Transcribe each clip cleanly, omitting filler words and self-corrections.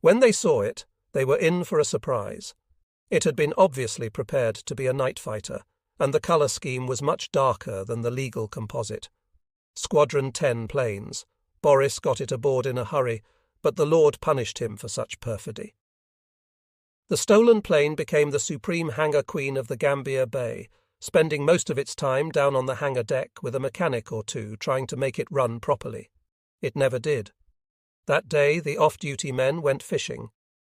When they saw it, they were in for a surprise. It had been obviously prepared to be a night fighter, and the colour scheme was much darker than the legal composite. Squadron 10 planes. Boris got it aboard in a hurry, but the Lord punished him for such perfidy. The stolen plane became the supreme hangar queen of the Gambier Bay, spending most of its time down on the hangar deck with a mechanic or two trying to make it run properly. It never did. That day the off-duty men went fishing.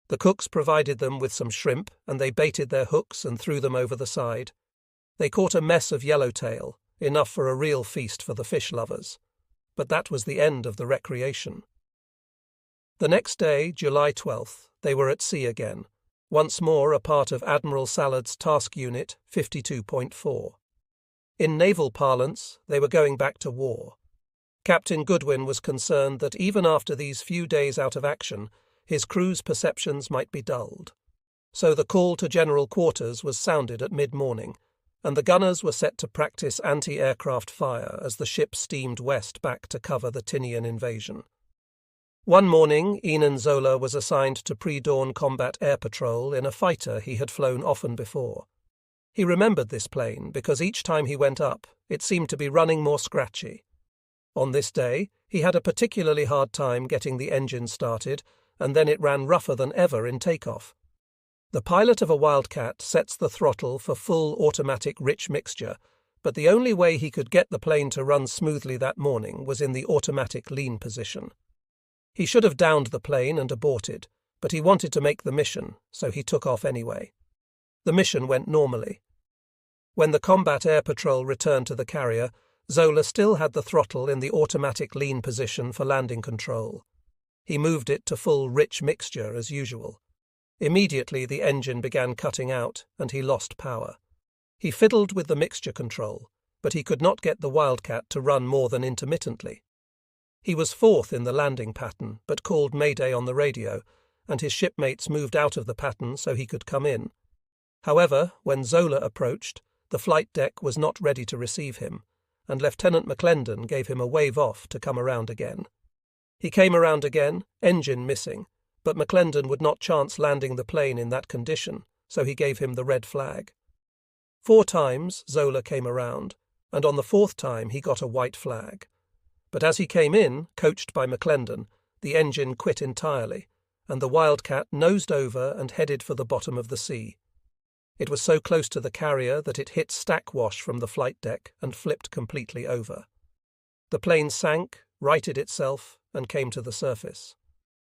The cooks provided them with some shrimp, and they baited their hooks and threw them over the side. They caught a mess of yellowtail, enough for a real feast for the fish lovers. But that was the end of the recreation. The next day, July 12th, they were at sea again, once more a part of Admiral Salad's Task Unit 52.4. In naval parlance, they were going back to war. Captain Goodwin was concerned that even after these few days out of action, his crew's perceptions might be dulled. So the call to general quarters was sounded at mid-morning, and the gunners were set to practice anti-aircraft fire as the ship steamed west back to cover the Tinian invasion. One morning, Enan Zola was assigned to pre-dawn combat air patrol in a fighter he had flown often before. He remembered this plane because each time he went up, it seemed to be running more scratchy. On this day, he had a particularly hard time getting the engine started, and then it ran rougher than ever in takeoff. The pilot of a Wildcat sets the throttle for full automatic rich mixture, but the only way he could get the plane to run smoothly that morning was in the automatic lean position. He should have downed the plane and aborted, but he wanted to make the mission, so he took off anyway. The mission went normally. When the combat air patrol returned to the carrier, Zola still had the throttle in the automatic lean position for landing control. He moved it to full rich mixture as usual. Immediately the engine began cutting out, and he lost power. He fiddled with the mixture control, but he could not get the Wildcat to run more than intermittently. He was fourth in the landing pattern, but called Mayday on the radio, and his shipmates moved out of the pattern so he could come in. However, when Zola approached, the flight deck was not ready to receive him, and Lieutenant McClendon gave him a wave off to come around again. He came around again, engine missing, but McClendon would not chance landing the plane in that condition, so he gave him the red flag. 4 times Zola came around, and on the 4th time he got a white flag. But as he came in, coached by McClendon, the engine quit entirely, and the Wildcat nosed over and headed for the bottom of the sea. It was so close to the carrier that it hit stack wash from the flight deck and flipped completely over. The plane sank, righted itself, and came to the surface.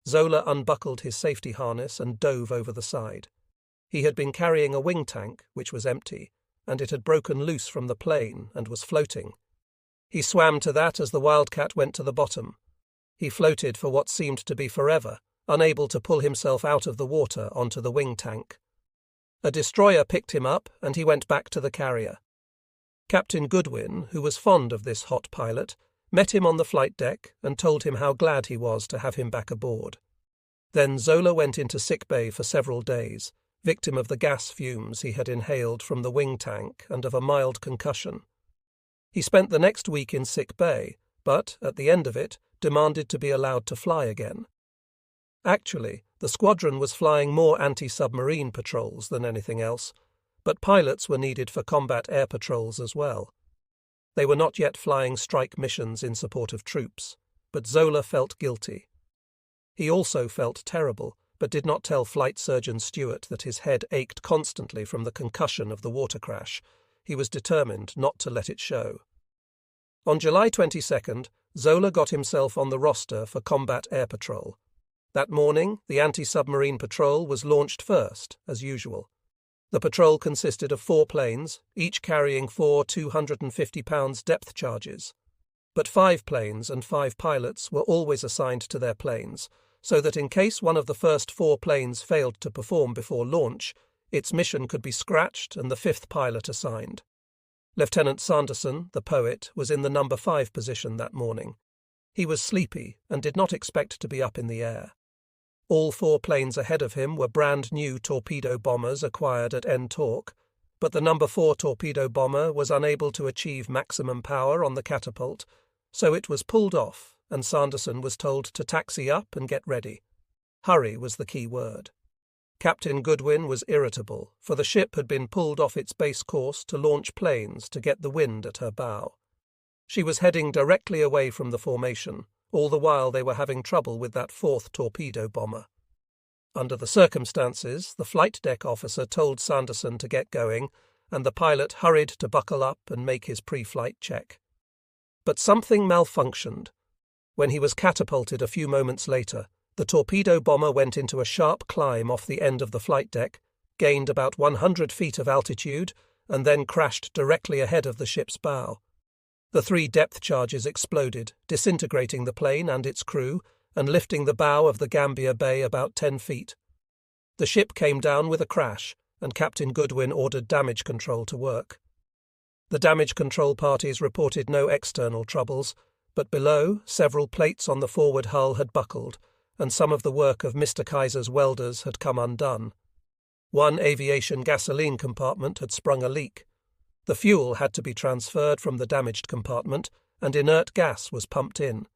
Zola unbuckled his safety harness and dove over the side. He had been carrying a wing tank, which was empty, and it had broken loose from the plane and was floating. He swam to that as the Wildcat went to the bottom. He floated for what seemed to be forever, unable to pull himself out of the water onto the wing tank. A destroyer picked him up, and he went back to the carrier. Captain Goodwin, who was fond of this hot pilot, met him on the flight deck and told him how glad he was to have him back aboard. Then Zola went into sickbay for several days, victim of the gas fumes he had inhaled from the wing tank and of a mild concussion. He spent the next week in sick bay, but, at the end of it, demanded to be allowed to fly again. Actually, the squadron was flying more anti-submarine patrols than anything else, but pilots were needed for combat air patrols as well. They were not yet flying strike missions in support of troops, but Zola felt guilty. He also felt terrible, but did not tell Flight Surgeon Stewart that his head ached constantly from the concussion of the water crash. He was determined not to let it show. On July 22nd, Zola got himself on the roster for combat air patrol. That morning, the anti-submarine patrol was launched first, as usual. The patrol consisted of 4 planes, each carrying 4 250-pound depth charges. But 5 planes and 5 pilots were always assigned to their planes, so that in case one of the first 4 planes failed to perform before launch, its mission could be scratched and the 5th pilot assigned. Lieutenant Sanderson, the poet, was in the number 5 position that morning. He was sleepy and did not expect to be up in the air. All 4 planes ahead of him were brand new torpedo bombers acquired at N-Torque, but the number 4 torpedo bomber was unable to achieve maximum power on the catapult, so it was pulled off and Sanderson was told to taxi up and get ready. Hurry was the key word. Captain Goodwin was irritable, for the ship had been pulled off its base course to launch planes to get the wind at her bow. She was heading directly away from the formation, all the while they were having trouble with that fourth torpedo bomber. Under the circumstances, the flight deck officer told Sanderson to get going, and the pilot hurried to buckle up and make his pre-flight check. But something malfunctioned. When he was catapulted a few moments later, the torpedo bomber went into a sharp climb off the end of the flight deck, gained about 100 feet of altitude, and then crashed directly ahead of the ship's bow. The 3 depth charges exploded, disintegrating the plane and its crew, and lifting the bow of the Gambia Bay about 10 feet. The ship came down with a crash, and Captain Goodwin ordered damage control to work. The damage control parties reported no external troubles, but below, several plates on the forward hull had buckled, and some of the work of Mr. Kaiser's welders had come undone. One aviation gasoline compartment had sprung a leak. The fuel had to be transferred from the damaged compartment, and inert gas was pumped in.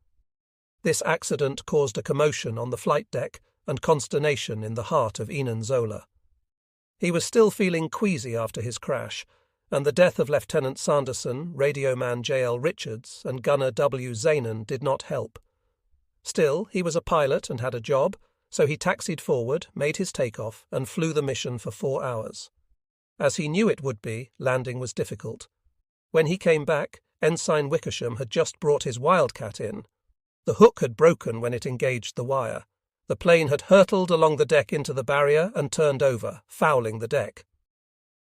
This accident caused a commotion on the flight deck and consternation in the heart of Enan Zola. He was still feeling queasy after his crash, and the death of Lieutenant Sanderson, radioman J.L. Richards, and gunner W. Zanen did not help. Still, he was a pilot and had a job, so he taxied forward, made his takeoff, and flew the mission for 4 hours. As he knew it would be, landing was difficult. When he came back, Ensign Wickersham had just brought his Wildcat in. The hook had broken when it engaged the wire. The plane had hurtled along the deck into the barrier and turned over, fouling the deck.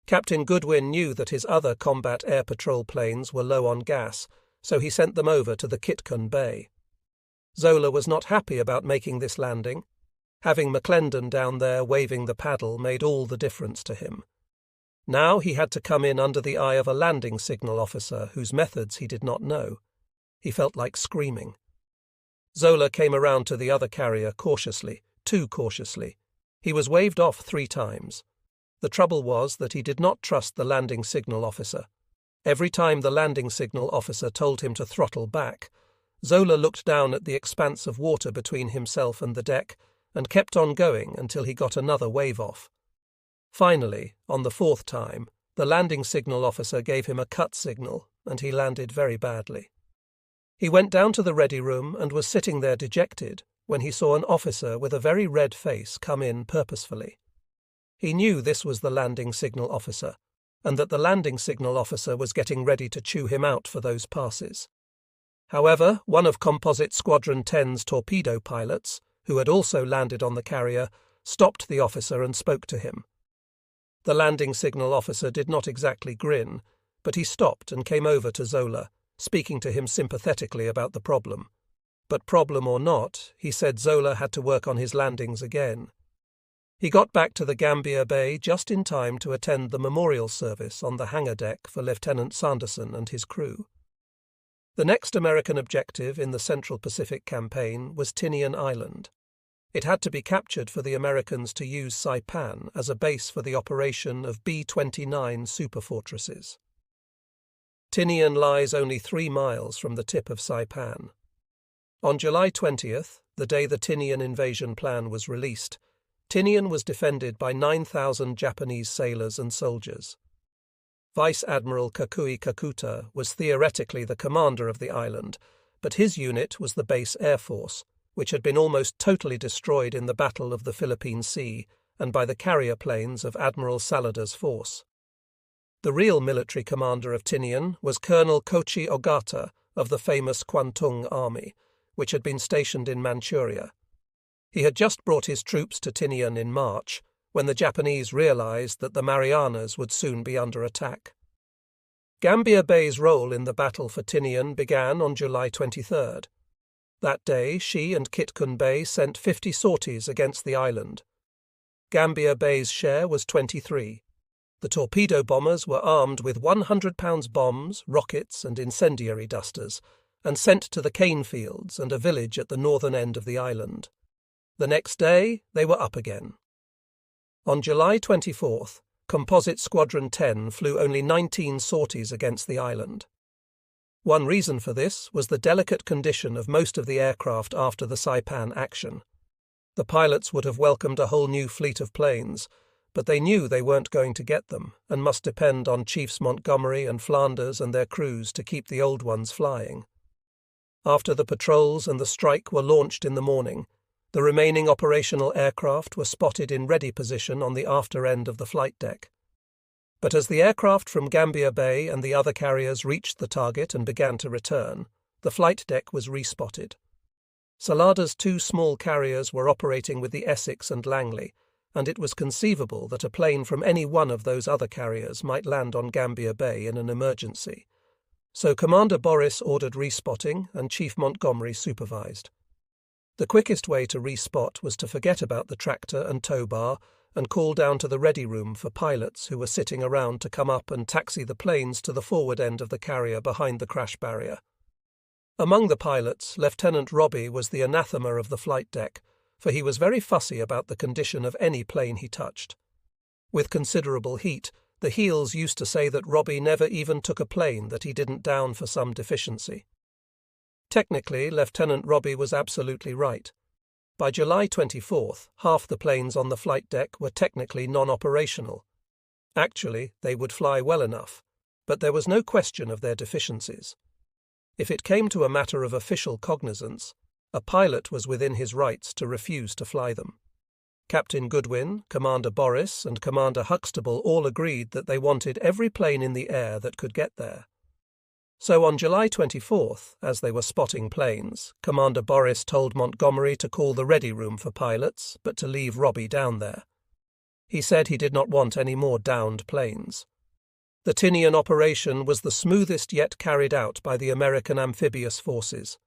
Captain Goodwin knew that his other combat air patrol planes were low on gas, so he sent them over to the Kitcon Bay. Zola was not happy about making this landing. Having McClendon down there waving the paddle made all the difference to him. Now he had to come in under the eye of a landing signal officer whose methods he did not know. He felt like screaming. Zola came around to the other carrier cautiously, too cautiously. He was waved off 3 times. The trouble was that he did not trust the landing signal officer. Every time the landing signal officer told him to throttle back, Zola looked down at the expanse of water between himself and the deck and kept on going until he got another wave off. Finally, on the 4th time, the landing signal officer gave him a cut signal, and he landed very badly. He went down to the ready room and was sitting there dejected when he saw an officer with a very red face come in purposefully. He knew this was the landing signal officer, and that the landing signal officer was getting ready to chew him out for those passes. However, one of Composite Squadron 10's torpedo pilots, who had also landed on the carrier, stopped the officer and spoke to him. The landing signal officer did not exactly grin, but he stopped and came over to Zola, speaking to him sympathetically about the problem. But problem or not, he said Zola had to work on his landings again. He got back to the Gambia Bay just in time to attend the memorial service on the hangar deck for Lieutenant Sanderson and his crew. The next American objective in the Central Pacific Campaign was Tinian Island. It had to be captured for the Americans to use Saipan as a base for the operation of B-29 superfortresses. Tinian lies only 3 miles from the tip of Saipan. On July 20th, the day the Tinian invasion plan was released, Tinian was defended by 9,000 Japanese sailors and soldiers. Vice Admiral Kakui Kakuta was theoretically the commander of the island, but his unit was the base air force, which had been almost totally destroyed in the Battle of the Philippine Sea and by the carrier planes of Admiral Salader's force. The real military commander of Tinian was Colonel Kochi Ogata of the famous Kwantung Army, which had been stationed in Manchuria. He had just brought his troops to Tinian in March, when the Japanese realized that the Marianas would soon be under attack. Gambia Bay's role in the battle for Tinian began on July 23rd. That day, she and Kitcon Bay sent 50 sorties against the island. Gambia Bay's share was 23. The torpedo bombers were armed with 100-pound bombs, rockets, and incendiary dusters, and sent to the cane fields and a village at the northern end of the island. The next day, they were up again. On July 24th, Composite Squadron 10 flew only 19 sorties against the island. One reason for this was the delicate condition of most of the aircraft after the Saipan action. The pilots would have welcomed a whole new fleet of planes, but they knew they weren't going to get them and must depend on Chiefs Montgomery and Flanders and their crews to keep the old ones flying. After the patrols and the strike were launched in the morning, the remaining operational aircraft were spotted in ready position on the after end of the flight deck. But as the aircraft from Gambier Bay and the other carriers reached the target and began to return, the flight deck was respotted. Salada's two small carriers were operating with the Essex and Langley, and it was conceivable that a plane from any one of those other carriers might land on Gambier Bay in an emergency. So Commander Boris ordered respotting and Chief Montgomery supervised. The quickest way to respot was to forget about the tractor and tow bar and call down to the ready room for pilots who were sitting around to come up and taxi the planes to the forward end of the carrier behind the crash barrier. Among the pilots, Lieutenant Robbie was the anathema of the flight deck, for he was very fussy about the condition of any plane he touched. With considerable heat, the heels used to say that Robbie never even took a plane that he didn't down for some deficiency. Technically, Lieutenant Robbie was absolutely right. By July 24th, half the planes on the flight deck were technically non-operational. Actually, they would fly well enough, but there was no question of their deficiencies. If it came to a matter of official cognizance, a pilot was within his rights to refuse to fly them. Captain Goodwin, Commander Boris, and Commander Huxtable all agreed that they wanted every plane in the air that could get there. So on July 24th, as they were spotting planes, Commander Boris told Montgomery to call the ready room for pilots, but to leave Robbie down there. He said he did not want any more downed planes. The Tinian operation was the smoothest yet carried out by the American amphibious forces.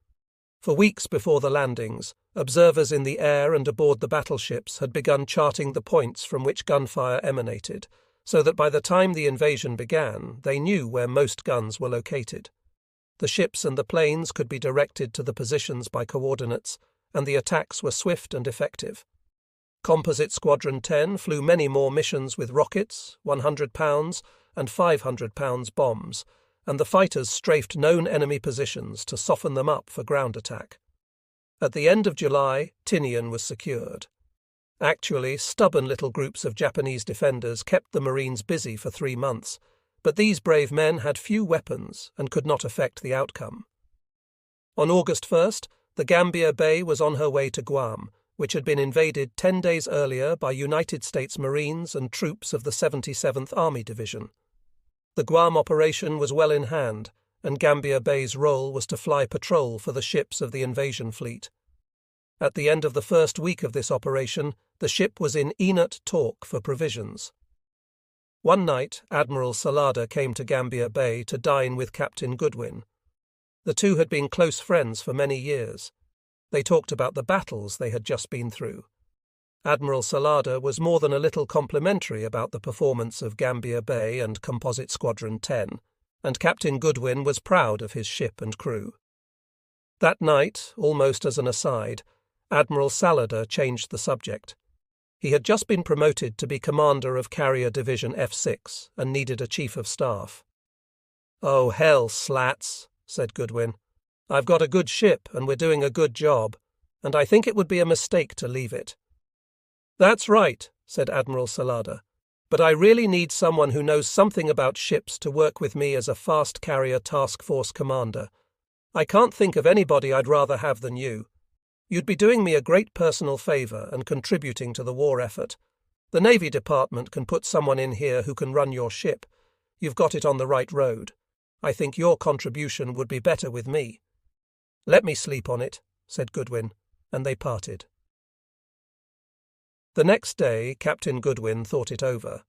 For weeks before the landings, observers in the air and aboard the battleships had begun charting the points from which gunfire emanated, so that by the time the invasion began, they knew where most guns were located. The ships and the planes could be directed to the positions by coordinates, and the attacks were swift and effective. Composite Squadron 10 flew many more missions with rockets, 100 pounds, and 500 pounds bombs, and the fighters strafed known enemy positions to soften them up for ground attack. At the end of July, Tinian was secured. Actually, stubborn little groups of Japanese defenders kept the Marines busy for 3 months, but these brave men had few weapons and could not affect the outcome. On August 1st, the Gambier Bay was on her way to Guam, which had been invaded 10 days earlier by United States Marines and troops of the 77th Army Division. The Guam operation was well in hand, and Gambier Bay's role was to fly patrol for the ships of the invasion fleet. At the end of the first week of this operation, the ship was in Enot talk for provisions. One night, Admiral Salada came to Gambier Bay to dine with Captain Goodwin. The two had been close friends for many years. They talked about the battles they had just been through. Admiral Salada was more than a little complimentary about the performance of Gambier Bay and Composite Squadron 10, and Captain Goodwin was proud of his ship and crew. That night, almost as an aside, Admiral Salada changed the subject. He had just been promoted to be commander of Carrier Division F6 and needed a chief of staff. "Oh, hell, slats," said Goodwin. "I've got a good ship and we're doing a good job, and I think it would be a mistake to leave it." "That's right," said Admiral Salada, "but I really need someone who knows something about ships to work with me as a fast carrier task force commander. I can't think of anybody I'd rather have than you. You'd be doing me a great personal favor and contributing to the war effort. The Navy Department can put someone in here who can run your ship. You've got it on the right road. I think your contribution would be better with me." "Let me sleep on it," said Goodwin, and they parted. The next day, Captain Goodwin thought it over.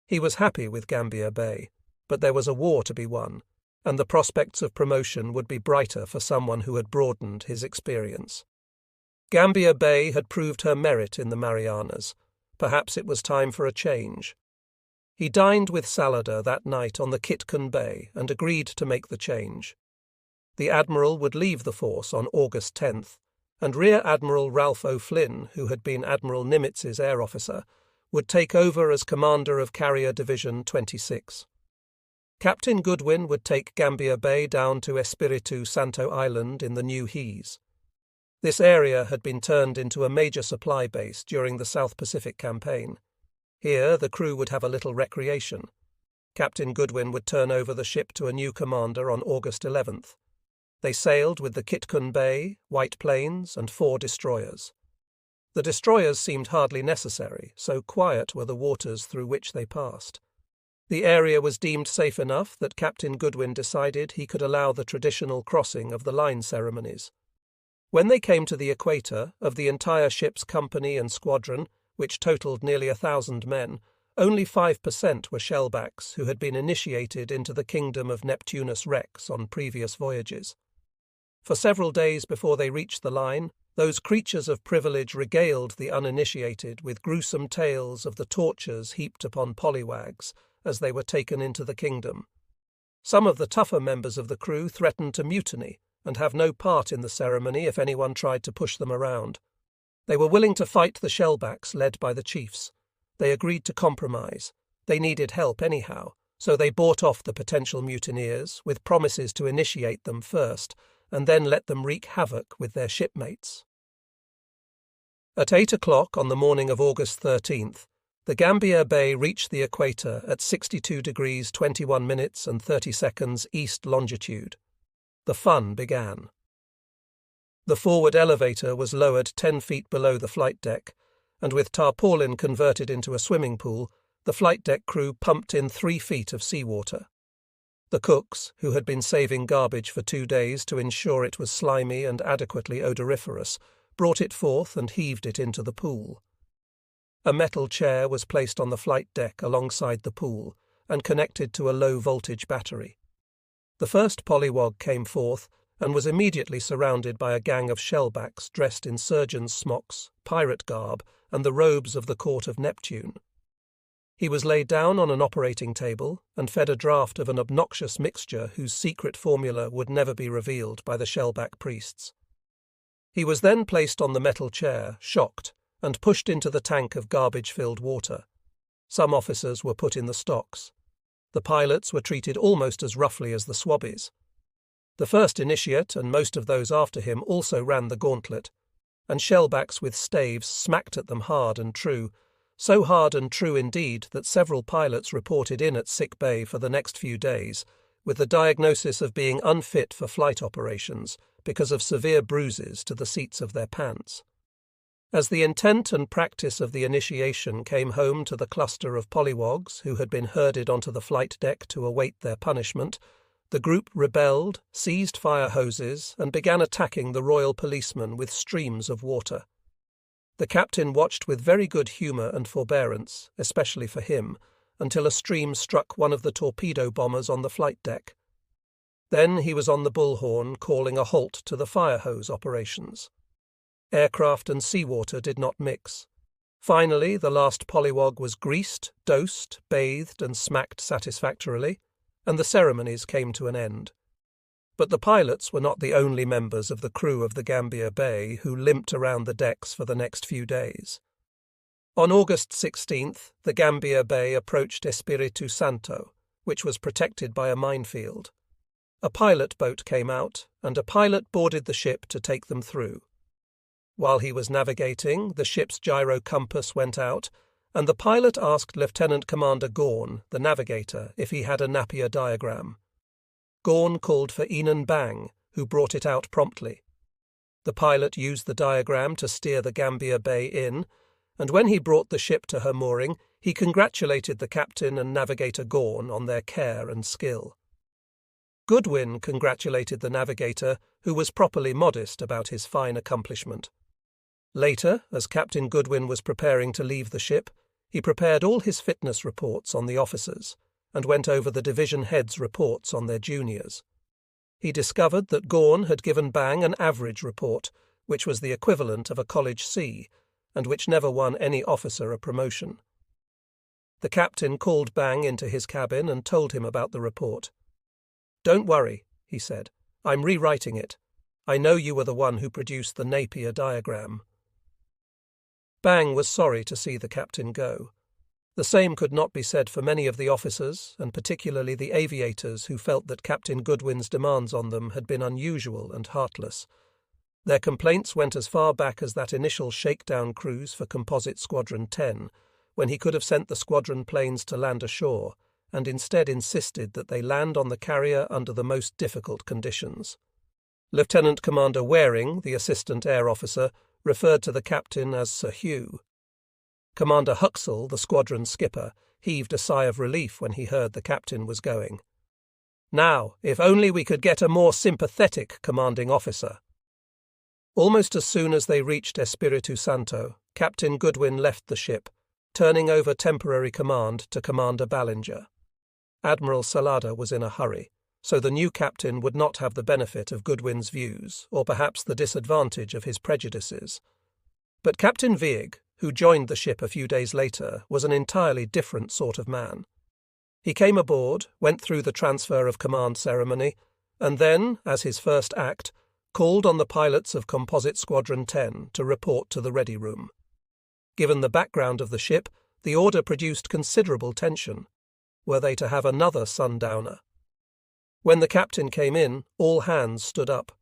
He was happy with Gambier Bay, but there was a war to be won, and the prospects of promotion would be brighter for someone who had broadened his experience. Gambier Bay had proved her merit in the Marianas. Perhaps it was time for a change. He dined with Salada that night on the Kitcon Bay and agreed to make the change. The Admiral would leave the force on August 10th, and Rear Admiral Ralph O'Flynn, who had been Admiral Nimitz's air officer, would take over as commander of Carrier Division 26. Captain Goodwin would take Gambier Bay down to Espiritu Santo Island in the New Hees. This area had been turned into a major supply base during the South Pacific Campaign. Here the crew would have a little recreation. Captain Goodwin would turn over the ship to a new commander on August 11th. They sailed with the Kitkun Bay, White Plains, and 4 destroyers. The destroyers seemed hardly necessary, so quiet were the waters through which they passed. The area was deemed safe enough that Captain Goodwin decided he could allow the traditional crossing of the line ceremonies. When they came to the equator, of the entire ship's company and squadron, which totalled nearly 1,000 men, only 5% were shellbacks who had been initiated into the kingdom of Neptunus Rex on previous voyages. For several days before they reached the line, those creatures of privilege regaled the uninitiated with gruesome tales of the tortures heaped upon polywags as they were taken into the kingdom. Some of the tougher members of the crew threatened to mutiny and have no part in the ceremony if anyone tried to push them around. They were willing to fight the shellbacks led by the chiefs. They agreed to compromise. They needed help anyhow, so they bought off the potential mutineers with promises to initiate them first and then let them wreak havoc with their shipmates. At 8 o'clock on the morning of August 13th, the Gambier Bay reached the equator at 62 degrees 21 minutes and 30 seconds east longitude. The fun began. The forward elevator was lowered 10 feet below the flight deck, and with tarpaulin converted into a swimming pool, the flight deck crew pumped in 3 feet of seawater. The cooks, who had been saving garbage for 2 days to ensure it was slimy and adequately odoriferous, brought it forth and heaved it into the pool. A metal chair was placed on the flight deck alongside the pool and connected to a low-voltage battery. The first polywog came forth and was immediately surrounded by a gang of shellbacks dressed in surgeon's smocks, pirate garb, and the robes of the court of Neptune. He was laid down on an operating table and fed a draught of an obnoxious mixture whose secret formula would never be revealed by the shellback priests. He was then placed on the metal chair, shocked, and pushed into the tank of garbage-filled water. Some officers were put in the stocks. The pilots were treated almost as roughly as the swabbies. The first initiate and most of those after him also ran the gauntlet, and shellbacks with staves smacked at them hard and true, so hard and true indeed that several pilots reported in at sick bay for the next few days, with the diagnosis of being unfit for flight operations because of severe bruises to the seats of their pants. As the intent and practice of the initiation came home to the cluster of polywogs who had been herded onto the flight deck to await their punishment, the group rebelled, seized fire hoses, and began attacking the royal policemen with streams of water. The captain watched with very good humour and forbearance, especially for him, until a stream struck one of the torpedo bombers on the flight deck. Then he was on the bullhorn calling a halt to the fire hose operations. Aircraft and seawater did not mix. Finally, the last polywog was greased, dosed, bathed, and smacked satisfactorily, and the ceremonies came to an end. But the pilots were not the only members of the crew of the Gambier Bay who limped around the decks for the next few days. On August 16th, the Gambier Bay approached Espiritu Santo, which was protected by a minefield. A pilot boat came out, and a pilot boarded the ship to take them through. While he was navigating, the ship's gyro compass went out, and the pilot asked Lieutenant Commander Gorn, the navigator, if he had a Napier diagram. Gorn called for Enan Bang, who brought it out promptly. The pilot used the diagram to steer the Gambier Bay in, and when he brought the ship to her mooring, he congratulated the captain and navigator Gorn on their care and skill. Goodwin congratulated the navigator, who was properly modest about his fine accomplishment. Later, as Captain Goodwin was preparing to leave the ship, he prepared all his fitness reports on the officers, and went over the division heads' reports on their juniors. He discovered that Gorn had given Bang an average report, which was the equivalent of a College C, and which never won any officer a promotion. The captain called Bang into his cabin and told him about the report. "Don't worry," he said. "I'm rewriting it. I know you were the one who produced the Napier diagram." Bang was sorry to see the captain go. The same could not be said for many of the officers, and particularly the aviators who felt that Captain Goodwin's demands on them had been unusual and heartless. Their complaints went as far back as that initial shakedown cruise for Composite Squadron 10, when he could have sent the squadron planes to land ashore, and instead insisted that they land on the carrier under the most difficult conditions. Lieutenant Commander Waring, the assistant air officer, referred to the captain as Sir Hugh. Commander Huxell, the squadron skipper, heaved a sigh of relief when he heard the captain was going. Now, if only we could get a more sympathetic commanding officer. Almost as soon as they reached Espiritu Santo, Captain Goodwin left the ship, turning over temporary command to Commander Ballinger. Admiral Salada was in a hurry, so the new captain would not have the benefit of Goodwin's views, or perhaps the disadvantage of his prejudices. But Captain Vieg, who joined the ship a few days later, was an entirely different sort of man. He came aboard, went through the transfer of command ceremony, and then, as his first act, called on the pilots of Composite Squadron 10 to report to the ready room. Given the background of the ship, the order produced considerable tension. Were they to have another sundowner? When the captain came in, all hands stood up.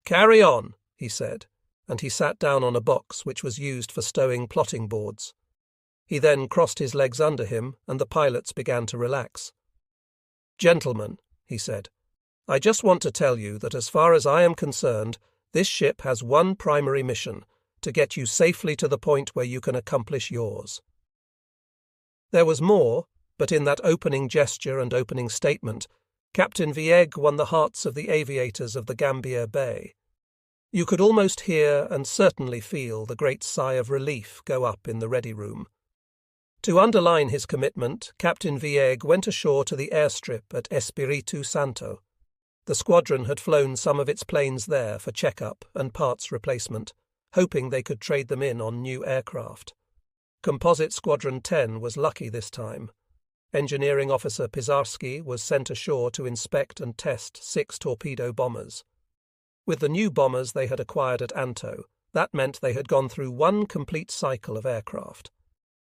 "Carry on," he said, and he sat down on a box which was used for stowing plotting boards. He then crossed his legs under him, and the pilots began to relax. "Gentlemen," he said, "I just want to tell you that as far as I am concerned, this ship has one primary mission, to get you safely to the point where you can accomplish yours." There was more, but in that opening gesture and opening statement, Captain Vieg won the hearts of the aviators of the Gambier Bay. You could almost hear and certainly feel the great sigh of relief go up in the ready room. To underline his commitment, Captain Vieg went ashore to the airstrip at Espiritu Santo. The squadron had flown some of its planes there for check-up and parts replacement, hoping they could trade them in on new aircraft. Composite Squadron 10 was lucky this time. Engineering Officer Pizarski was sent ashore to inspect and test 6 torpedo bombers. With the new bombers they had acquired at Anto, that meant they had gone through one complete cycle of aircraft.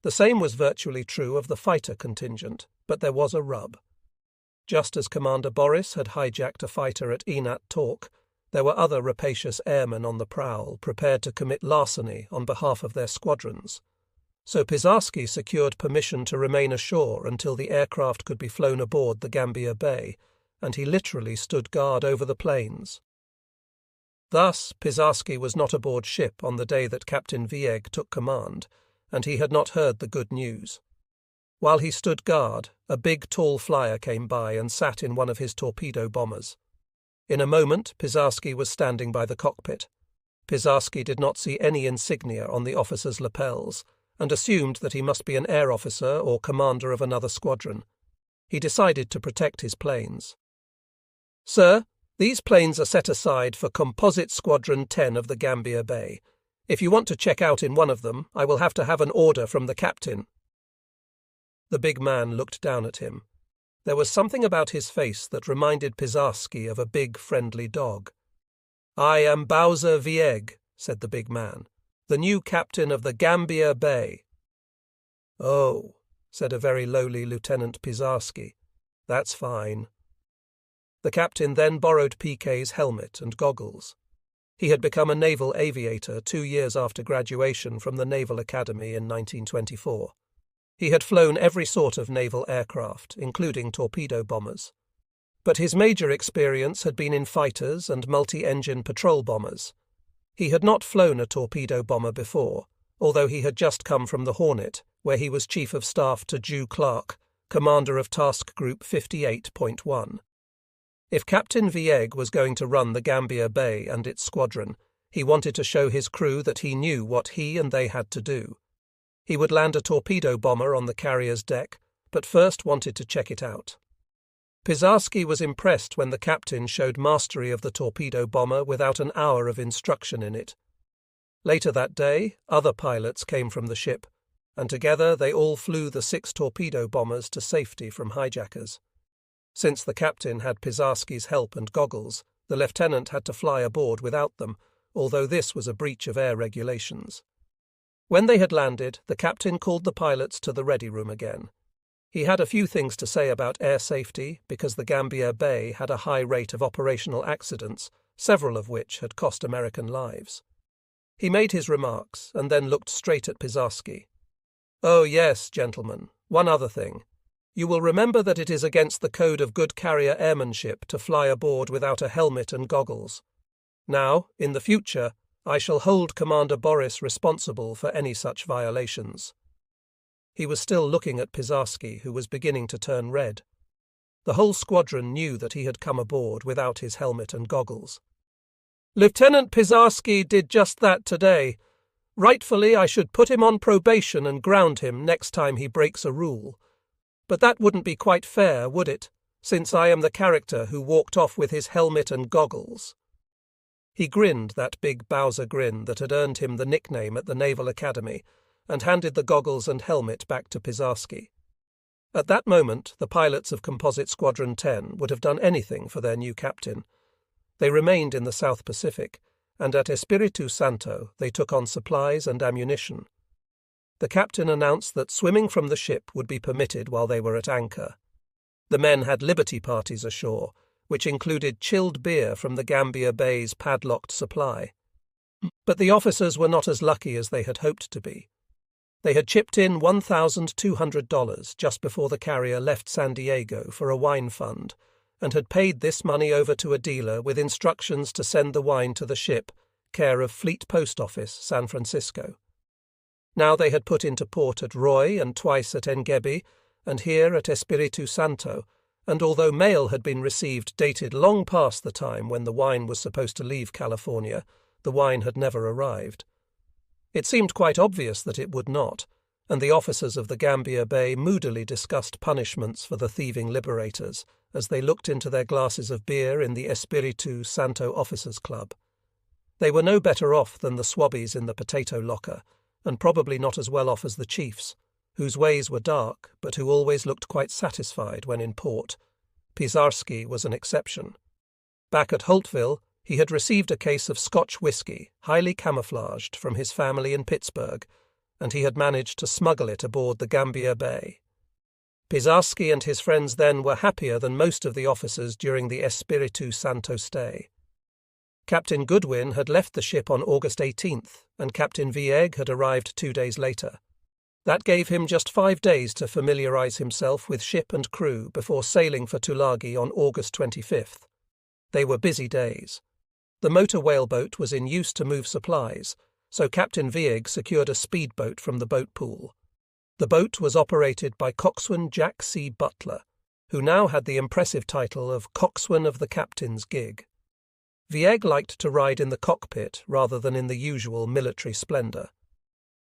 The same was virtually true of the fighter contingent, but there was a rub. Just as Commander Boris had hijacked a fighter at Enat Talk, there were other rapacious airmen on the prowl, prepared to commit larceny on behalf of their squadrons. So Pizarski secured permission to remain ashore until the aircraft could be flown aboard the Gambier Bay, and he literally stood guard over the planes. Thus, Pizarski was not aboard ship on the day that Captain Vieg took command, and he had not heard the good news. While he stood guard, a big tall flyer came by and sat in one of his torpedo bombers. In a moment, Pizarski was standing by the cockpit. Pizarski did not see any insignia on the officer's lapels, and assumed that he must be an air officer or commander of another squadron. He decided to protect his planes. "Sir, these planes are set aside for Composite Squadron 10 of the Gambier Bay. If you want to check out in one of them, I will have to have an order from the captain." The big man looked down at him. There was something about his face that reminded Pizarski of a big, friendly dog. "I am Bowser Vieg," said the big man, "the new captain of the Gambier Bay." "Oh," said a very lowly Lieutenant Pizarski. "That's fine." The captain then borrowed PK's helmet and goggles. He had become a naval aviator 2 years after graduation from the Naval Academy in 1924. He had flown every sort of naval aircraft, including torpedo bombers. But his major experience had been in fighters and multi-engine patrol bombers. He had not flown a torpedo bomber before, although he had just come from the Hornet, where he was Chief of Staff to Drew Clark, commander of Task Group 58.1. If Captain Vieg was going to run the Gambier Bay and its squadron, he wanted to show his crew that he knew what he and they had to do. He would land a torpedo bomber on the carrier's deck, but first wanted to check it out. Pizarski was impressed when the captain showed mastery of the torpedo bomber without an hour of instruction in it. Later that day, other pilots came from the ship, and together they all flew the 6 torpedo bombers to safety from hijackers. Since the captain had Pizarski's help and goggles, the lieutenant had to fly aboard without them, although this was a breach of air regulations. When they had landed, the captain called the pilots to the ready room again. He had a few things to say about air safety, because the Gambier Bay had a high rate of operational accidents, several of which had cost American lives. He made his remarks and then looked straight at Pizarski. "Oh, yes, gentlemen, one other thing. You will remember that it is against the code of good carrier airmanship to fly aboard without a helmet and goggles. Now, in the future, I shall hold Commander Boris responsible for any such violations." He was still looking at Pizarski, who was beginning to turn red. The whole squadron knew that he had come aboard without his helmet and goggles. "Lieutenant Pizarski did just that today. Rightfully, I should put him on probation and ground him next time he breaks a rule. But that wouldn't be quite fair, would it, since I am the character who walked off with his helmet and goggles?" He grinned that big Bowser grin that had earned him the nickname at the Naval Academy, and handed the goggles and helmet back to Pizarski. At that moment, the pilots of Composite Squadron 10 would have done anything for their new captain. They remained in the South Pacific, and at Espiritu Santo they took on supplies and ammunition. The captain announced that swimming from the ship would be permitted while they were at anchor. The men had liberty parties ashore, which included chilled beer from the Gambia Bay's padlocked supply. But the officers were not as lucky as they had hoped to be. They had chipped in $1,200 just before the carrier left San Diego for a wine fund, and had paid this money over to a dealer with instructions to send the wine to the ship, care of Fleet Post Office, San Francisco. Now they had put into port at Roy and twice at Engebe, and here at Espiritu Santo, and although mail had been received dated long past the time when the wine was supposed to leave California, the wine had never arrived. It seemed quite obvious that it would not, and the officers of the Gambia Bay moodily discussed punishments for the thieving liberators as they looked into their glasses of beer in the Espiritu Santo Officers' Club. They were no better off than the swabbies in the potato locker, and probably not as well off as the chiefs, whose ways were dark but who always looked quite satisfied when in port. Pizarski was an exception. Back at Holtville, he had received a case of Scotch whisky, highly camouflaged, from his family in Pittsburgh, and he had managed to smuggle it aboard the Gambia Bay. Pizarski and his friends then were happier than most of the officers during the Espiritu Santo stay. Captain Goodwin had left the ship on August 18th, and Captain Vieg had arrived 2 days later. That gave him just 5 days to familiarize himself with ship and crew before sailing for Tulagi on August 25th. They were busy days. The motor whaleboat was in use to move supplies, so Captain Vieg secured a speedboat from the boat pool. The boat was operated by Coxswain Jack C. Butler, who now had the impressive title of Coxswain of the Captain's Gig. Vieg liked to ride in the cockpit rather than in the usual military splendor.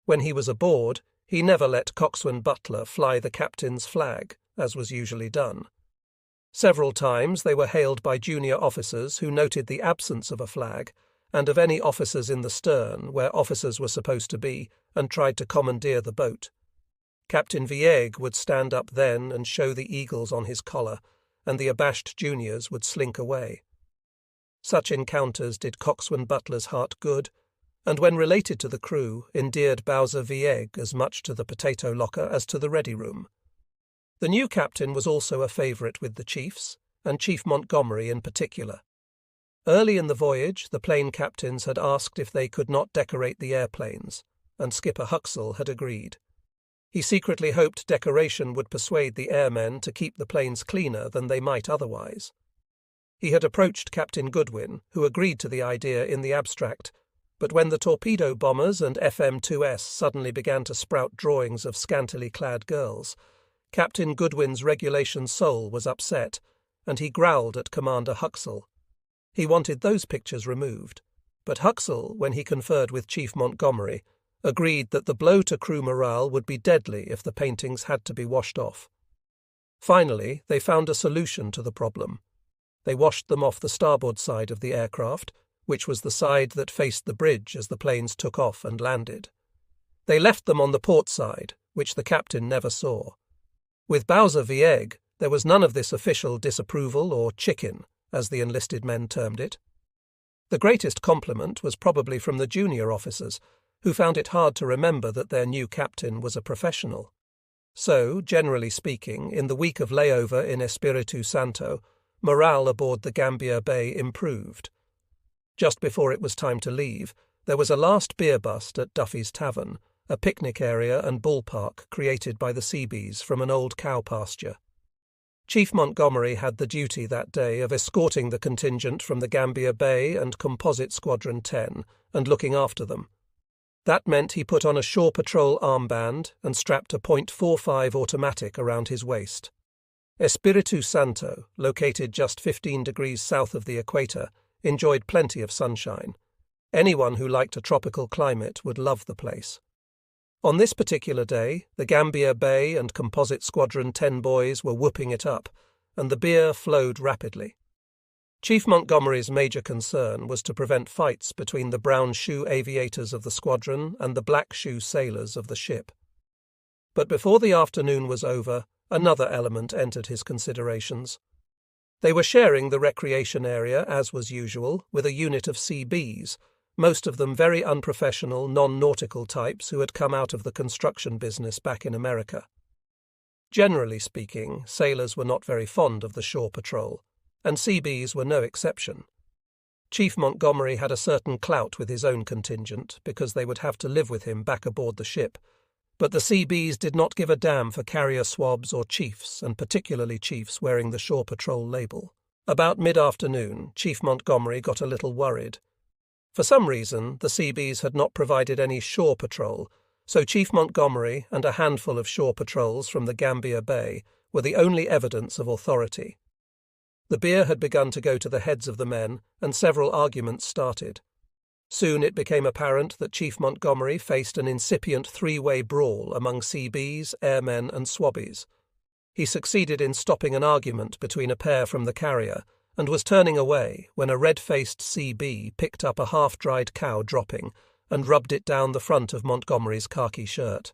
When he was aboard, he never let Coxswain Butler fly the captain's flag, as was usually done. Several times they were hailed by junior officers who noted the absence of a flag, and of any officers in the stern, where officers were supposed to be, and tried to commandeer the boat. Captain Vieg would stand up then and show the eagles on his collar, and the abashed juniors would slink away. Such encounters did Coxswain Butler's heart good, and when related to the crew, endeared Bowser Vieg as much to the potato locker as to the ready room. The new captain was also a favourite with the chiefs, and Chief Montgomery in particular. Early in the voyage, the plane captains had asked if they could not decorate the airplanes, and Skipper Huxell had agreed. He secretly hoped decoration would persuade the airmen to keep the planes cleaner than they might otherwise. He had approached Captain Goodwin, who agreed to the idea in the abstract, but when the torpedo bombers and FM-2S suddenly began to sprout drawings of scantily clad girls, Captain Goodwin's regulation soul was upset, and he growled at Commander Huxell. He wanted those pictures removed, but Huxell, when he conferred with Chief Montgomery, agreed that the blow to crew morale would be deadly if the paintings had to be washed off. Finally, they found a solution to the problem. They washed them off the starboard side of the aircraft, which was the side that faced the bridge as the planes took off and landed. They left them on the port side, which the captain never saw. With Bowser Vieg, there was none of this official disapproval or chicken, as the enlisted men termed it. The greatest compliment was probably from the junior officers, who found it hard to remember that their new captain was a professional. So, generally speaking, in the week of layover in Espiritu Santo, morale aboard the Gambia Bay improved. Just before it was time to leave, there was a last beer bust at Duffy's Tavern, a picnic area and ballpark created by the Seabees from an old cow pasture. Chief Montgomery had the duty that day of escorting the contingent from the Gambier Bay and Composite Squadron 10 and looking after them. That meant he put on a shore patrol armband and strapped a .45 automatic around his waist. Espiritu Santo, located just 15 degrees south of the equator, enjoyed plenty of sunshine. Anyone who liked a tropical climate would love the place. On this particular day, the Gambier Bay and Composite Squadron 10 boys were whooping it up, and the beer flowed rapidly. Chief Montgomery's major concern was to prevent fights between the brown shoe aviators of the squadron and the black shoe sailors of the ship. But before the afternoon was over, another element entered his considerations. They were sharing the recreation area, as was usual, with a unit of Seabees, most of them very unprofessional, non-nautical types who had come out of the construction business back in America. Generally speaking, sailors were not very fond of the shore patrol, and Seabees were no exception. Chief Montgomery had a certain clout with his own contingent because they would have to live with him back aboard the ship, but the Seabees did not give a damn for carrier swabs or chiefs, and particularly chiefs wearing the shore patrol label. About mid-afternoon, Chief Montgomery got a little worried. For some reason, the Seabees had not provided any shore patrol, so Chief Montgomery and a handful of shore patrols from the Gambier Bay were the only evidence of authority. The beer had begun to go to the heads of the men, and several arguments started. Soon it became apparent that Chief Montgomery faced an incipient three-way brawl among Seabees, airmen and swabbies. He succeeded in stopping an argument between a pair from the carrier, and was turning away when a red-faced Seabee picked up a half-dried cow dropping and rubbed it down the front of Montgomery's khaki shirt.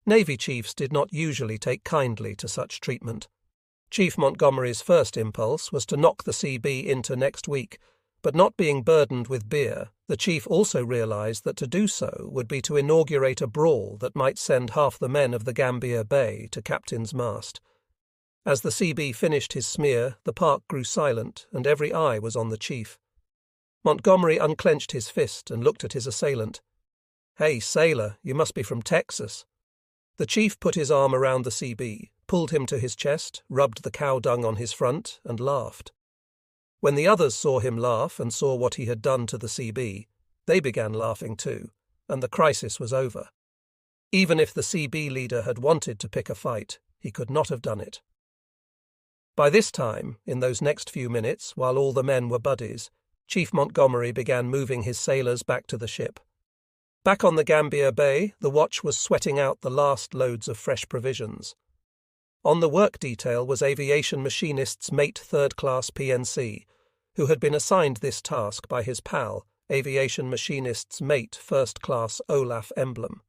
Navy chiefs did not usually take kindly to such treatment. Chief Montgomery's first impulse was to knock the Seabee into next week, but not being burdened with beer, the chief also realized that to do so would be to inaugurate a brawl that might send half the men of the Gambier Bay to captain's mast. As the Seabee finished his smear, the park grew silent, and every eye was on the chief. Montgomery unclenched his fist and looked at his assailant. "Hey, sailor, you must be from Texas." The chief put his arm around the Seabee, pulled him to his chest, rubbed the cow dung on his front, and laughed. When the others saw him laugh and saw what he had done to the Seabee, they began laughing too, and the crisis was over. Even if the Seabee leader had wanted to pick a fight, he could not have done it. By this time, in those next few minutes, while all the men were buddies, Chief Montgomery began moving his sailors back to the ship. Back on the Gambier Bay, the watch was sweating out the last loads of fresh provisions. On the work detail was aviation machinist's mate third-class PNC, who had been assigned this task by his pal, aviation machinist's mate first-class Olaf Emblem.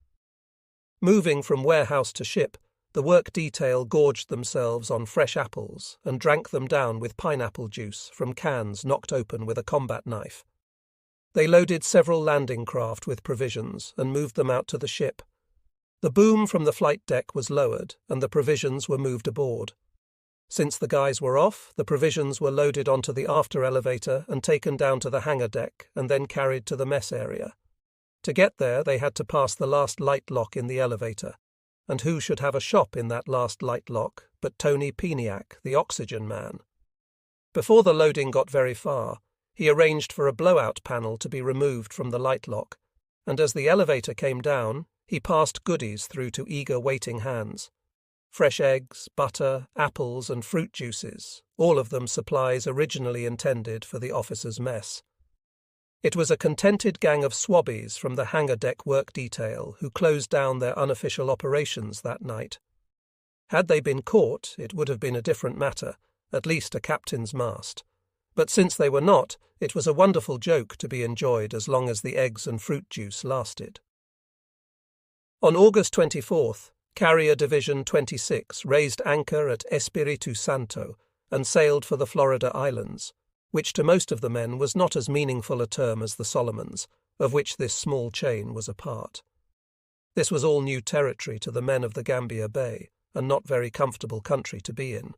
Moving from warehouse to ship, the work detail gorged themselves on fresh apples and drank them down with pineapple juice from cans knocked open with a combat knife. They loaded several landing craft with provisions and moved them out to the ship. The boom from the flight deck was lowered and the provisions were moved aboard. Since the guys were off, the provisions were loaded onto the after elevator and taken down to the hangar deck and then carried to the mess area. To get there, they had to pass the last light lock in the elevator. And who should have a shop in that last light lock but Tony Peniak, the oxygen man? Before the loading got very far, he arranged for a blowout panel to be removed from the light lock, and as the elevator came down, he passed goodies through to eager waiting hands. Fresh eggs, butter, apples, and fruit juices, all of them supplies originally intended for the officers' mess. It was a contented gang of swabbies from the hangar deck work detail who closed down their unofficial operations that night. Had they been caught, it would have been a different matter, at least a captain's mast. But since they were not, it was a wonderful joke to be enjoyed as long as the eggs and fruit juice lasted. On August 24th, Carrier Division 26 raised anchor at Espiritu Santo and sailed for the Florida Islands, which to most of the men was not as meaningful a term as the Solomons, of which this small chain was a part. This was all new territory to the men of the Gambier Bay, and not very comfortable country to be in.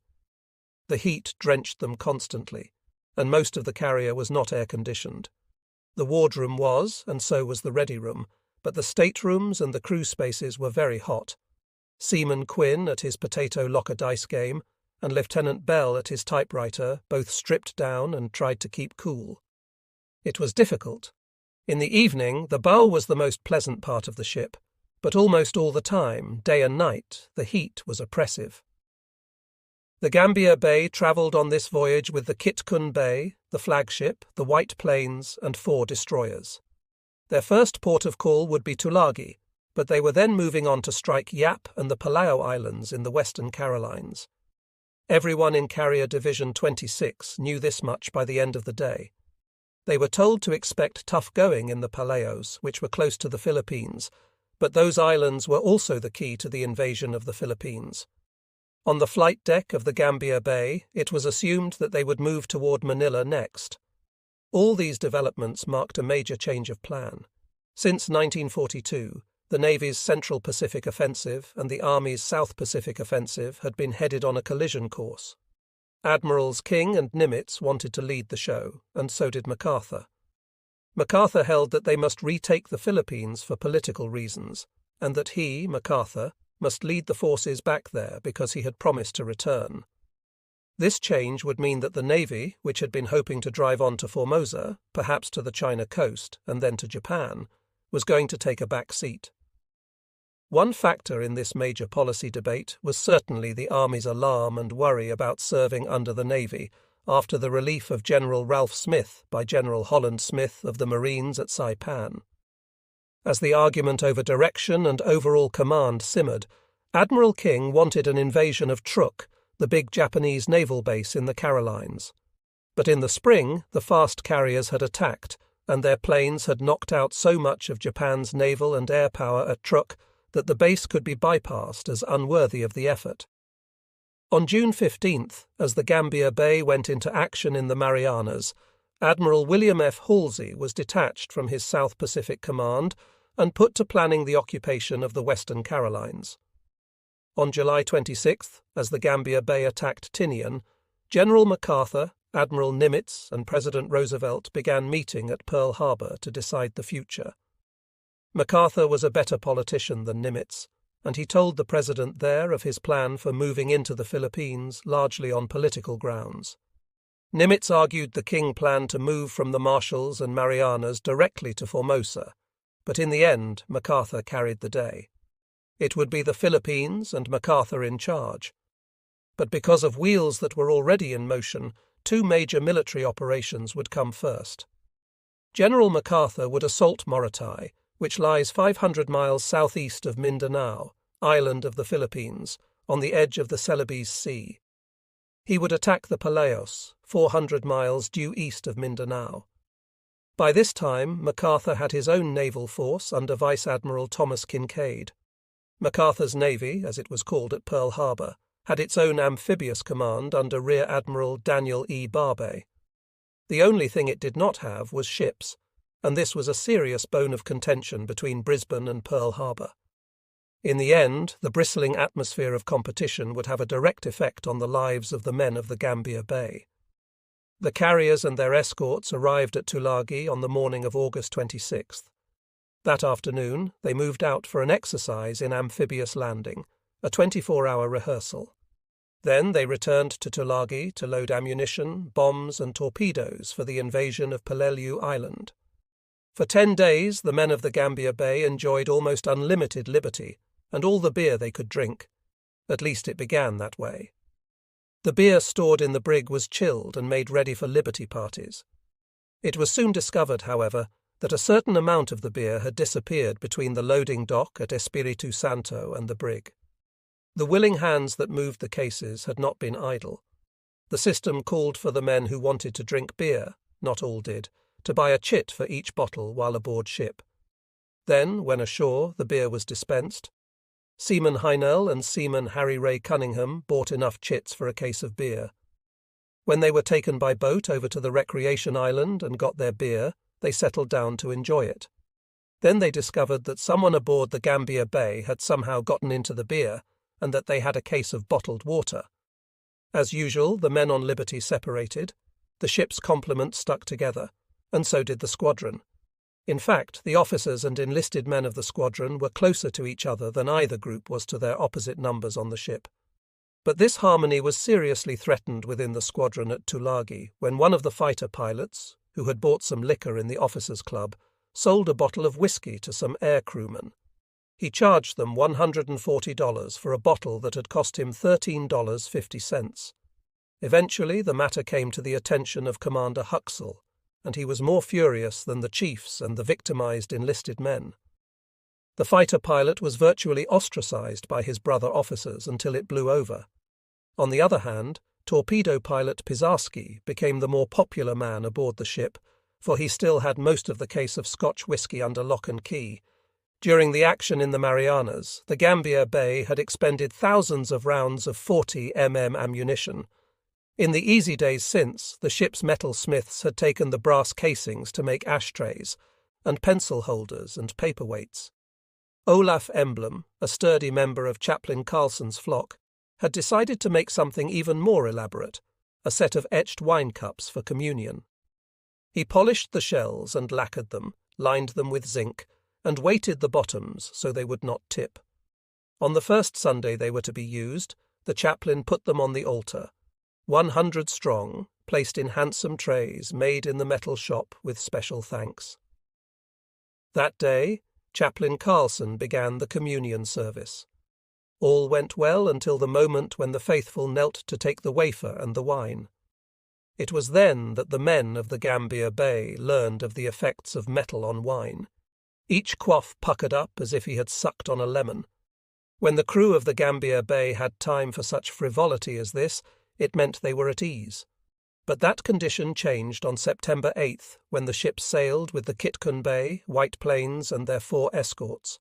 The heat drenched them constantly, and most of the carrier was not air-conditioned. The wardroom was, and so was the ready room, but the staterooms and the crew spaces were very hot. Seaman Quinn at his potato locker dice game, and Lieutenant Bell at his typewriter both stripped down and tried to keep cool. It was difficult. In the evening, the bow was the most pleasant part of the ship, but almost all the time, day and night, the heat was oppressive. The Gambier Bay travelled on this voyage with the Kitkun Bay, the flagship, the White Plains, and 4 destroyers. Their first port of call would be Tulagi, but they were then moving on to strike Yap and the Palau Islands in the Western Carolines. Everyone in Carrier Division 26 knew this much by the end of the day. They were told to expect tough going in the Palaos, which were close to the Philippines, but those islands were also the key to the invasion of the Philippines. On the flight deck of the Gambier Bay, it was assumed that they would move toward Manila next. All these developments marked a major change of plan. Since 1942, the Navy's Central Pacific Offensive and the Army's South Pacific Offensive had been headed on a collision course. Admirals King and Nimitz wanted to lead the show, and so did MacArthur. MacArthur held that they must retake the Philippines for political reasons, and that he, MacArthur, must lead the forces back there because he had promised to return. This change would mean that the Navy, which had been hoping to drive on to Formosa, perhaps to the China coast, and then to Japan, was going to take a back seat. One factor in this major policy debate was certainly the Army's alarm and worry about serving under the Navy after the relief of General Ralph Smith by General Holland Smith of the Marines at Saipan. As the argument over direction and overall command simmered, Admiral King wanted an invasion of Truk, the big Japanese naval base in the Carolines. But in the spring, the fast carriers had attacked, and their planes had knocked out so much of Japan's naval and air power at Truk that the base could be bypassed as unworthy of the effort. On June 15th, as the Gambier Bay went into action in the Marianas, Admiral William F. Halsey was detached from his South Pacific Command and put to planning the occupation of the Western Carolines. On July 26th, as the Gambier Bay attacked Tinian, General MacArthur, Admiral Nimitz, and President Roosevelt began meeting at Pearl Harbor to decide the future. MacArthur was a better politician than Nimitz, and he told the president there of his plan for moving into the Philippines largely on political grounds. Nimitz argued the King planned to move from the Marshalls and Marianas directly to Formosa, but in the end MacArthur carried the day. It would be the Philippines and MacArthur in charge. But because of wheels that were already in motion, 2 major military operations would come first. General MacArthur would assault Morotai, which lies 500 miles southeast of Mindanao, island of the Philippines, on the edge of the Celebes Sea. He would attack the Palaos, 400 miles due east of Mindanao. By this time, MacArthur had his own naval force under Vice Admiral Thomas Kincaid. MacArthur's Navy, as it was called at Pearl Harbor, had its own amphibious command under Rear Admiral Daniel E. Barbé. The only thing it did not have was ships, and this was a serious bone of contention between Brisbane and Pearl Harbor. In the end, the bristling atmosphere of competition would have a direct effect on the lives of the men of the Gambier Bay. The carriers and their escorts arrived at Tulagi on the morning of August 26th. That afternoon, they moved out for an exercise in amphibious landing, a 24-hour rehearsal. Then they returned to Tulagi to load ammunition, bombs, and torpedoes for the invasion of Peleliu Island. For 10 days, the men of the Gambier Bay enjoyed almost unlimited liberty and all the beer they could drink. At least it began that way. The beer stored in the brig was chilled and made ready for liberty parties. It was soon discovered, however, that a certain amount of the beer had disappeared between the loading dock at Espiritu Santo and the brig. The willing hands that moved the cases had not been idle. The system called for the men who wanted to drink beer, not all did, to buy a chit for each bottle while aboard ship. Then, when ashore, the beer was dispensed. Seaman Heinel and Seaman Harry Ray Cunningham bought enough chits for a case of beer. When they were taken by boat over to the recreation island and got their beer, they settled down to enjoy it. Then they discovered that someone aboard the Gambier Bay had somehow gotten into the beer and that they had a case of bottled water. As usual, the men on liberty separated. The ship's complement stuck together, and so did the squadron. In fact, the officers and enlisted men of the squadron were closer to each other than either group was to their opposite numbers on the ship. But this harmony was seriously threatened within the squadron at Tulagi when one of the fighter pilots, who had bought some liquor in the officers' club, sold a bottle of whiskey to some air crewmen. He charged them $140 for a bottle that had cost him $13.50. Eventually, the matter came to the attention of Commander Huxell, and he was more furious than the chiefs and the victimized enlisted men. The fighter pilot was virtually ostracized by his brother officers until it blew over. On the other hand, torpedo pilot Pisarski became the more popular man aboard the ship, for he still had most of the case of Scotch whisky under lock and key. During the action in the Marianas, the Gambier Bay had expended thousands of rounds of 40 mm ammunition. In the easy days since, the ship's metal smiths had taken the brass casings to make ashtrays, and pencil holders and paperweights. Olaf Emblem, a sturdy member of Chaplain Carlson's flock, had decided to make something even more elaborate, a set of etched wine cups for communion. He polished the shells and lacquered them, lined them with zinc, and weighted the bottoms so they would not tip. On the first Sunday they were to be used, the chaplain put them on the altar, 100 strong, placed in handsome trays made in the metal shop with special thanks. That day, Chaplain Carlson began the communion service. All went well until the moment when the faithful knelt to take the wafer and the wine. It was then that the men of the Gambier Bay learned of the effects of metal on wine. Each quaff puckered up as if he had sucked on a lemon. When the crew of the Gambier Bay had time for such frivolity as this, it meant they were at ease. But that condition changed on September 8th, when the ship sailed with the Kitkun Bay, White Plains, and their 4 escorts.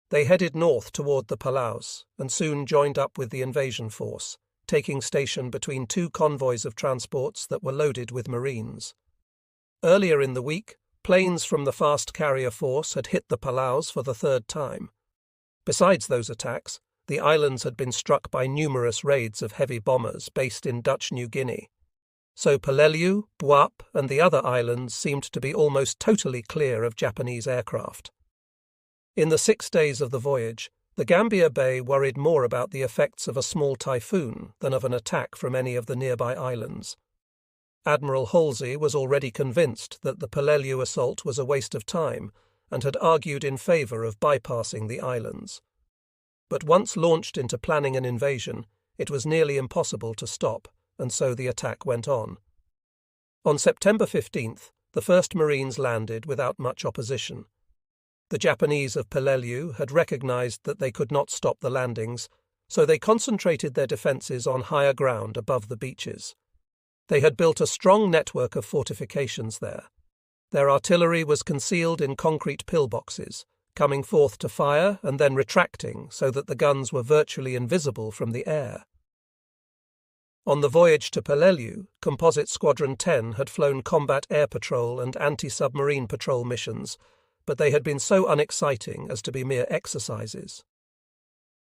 They headed north toward the Palaus, and soon joined up with the invasion force, taking station between 2 convoys of transports that were loaded with Marines. Earlier in the week, planes from the fast carrier force had hit the Palaus for the 3rd time. Besides those attacks, the islands had been struck by numerous raids of heavy bombers based in Dutch New Guinea. So Peleliu, Buap, and the other islands seemed to be almost totally clear of Japanese aircraft. In the 6 days of the voyage, the Gambier Bay worried more about the effects of a small typhoon than of an attack from any of the nearby islands. Admiral Halsey was already convinced that the Peleliu assault was a waste of time and had argued in favour of bypassing the islands. But once launched into planning an invasion, it was nearly impossible to stop, and so the attack went on. On September 15th, the first Marines landed without much opposition. The Japanese of Peleliu had recognized that they could not stop the landings, so they concentrated their defences on higher ground above the beaches. They had built a strong network of fortifications there. Their artillery was concealed in concrete pillboxes, coming forth to fire and then retracting so that the guns were virtually invisible from the air. On the voyage to Peleliu, Composite Squadron 10 had flown combat air patrol and anti-submarine patrol missions, but they had been so unexciting as to be mere exercises.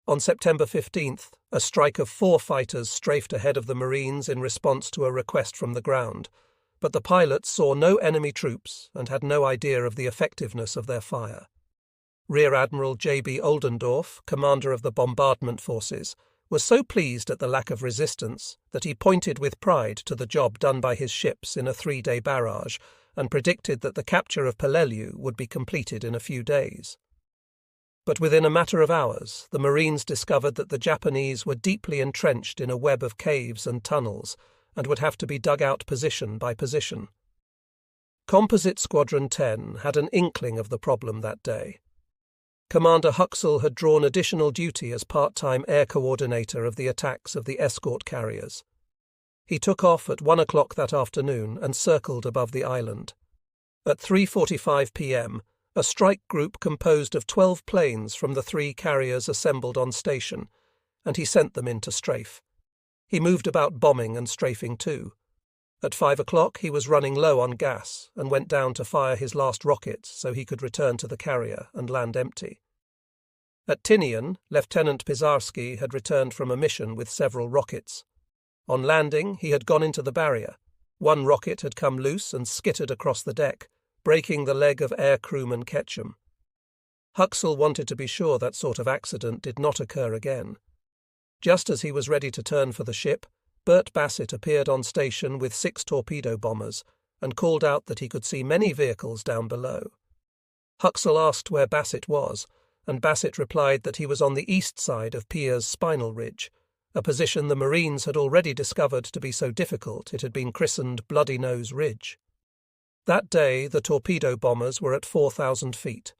On September 15th, a strike of 4 fighters strafed ahead of the Marines in response to a request from the ground, but the pilots saw no enemy troops and had no idea of the effectiveness of their fire. Rear Admiral J.B. Oldendorf, commander of the bombardment forces, was so pleased at the lack of resistance that he pointed with pride to the job done by his ships in a 3-day barrage and predicted that the capture of Peleliu would be completed in a few days. But within a matter of hours, the Marines discovered that the Japanese were deeply entrenched in a web of caves and tunnels and would have to be dug out position by position. Composite Squadron 10 had an inkling of the problem that day. Commander Huxell had drawn additional duty as part-time air coordinator of the attacks of the escort carriers. He took off at 1 o'clock that afternoon and circled above the island. At 3:45 p.m., a strike group composed of 12 planes from the 3 carriers assembled on station, and he sent them in to strafe. He moved about bombing and strafing too. At 5 o'clock he was running low on gas and went down to fire his last rockets so he could return to the carrier and land empty. At Tinian, Lieutenant Pisarski had returned from a mission with several rockets. On landing, he had gone into the barrier. One rocket had come loose and skittered across the deck, breaking the leg of air crewman Ketchum. Huxell wanted to be sure that sort of accident did not occur again. Just as he was ready to turn for the ship, Bert Bassett appeared on station with 6 torpedo bombers and called out that he could see many vehicles down below. Huxell asked where Bassett was, and Bassett replied that he was on the east side of Pierre's spinal ridge, a position the Marines had already discovered to be so difficult it had been christened Bloody Nose Ridge. That day the torpedo bombers were at 4,000 feet.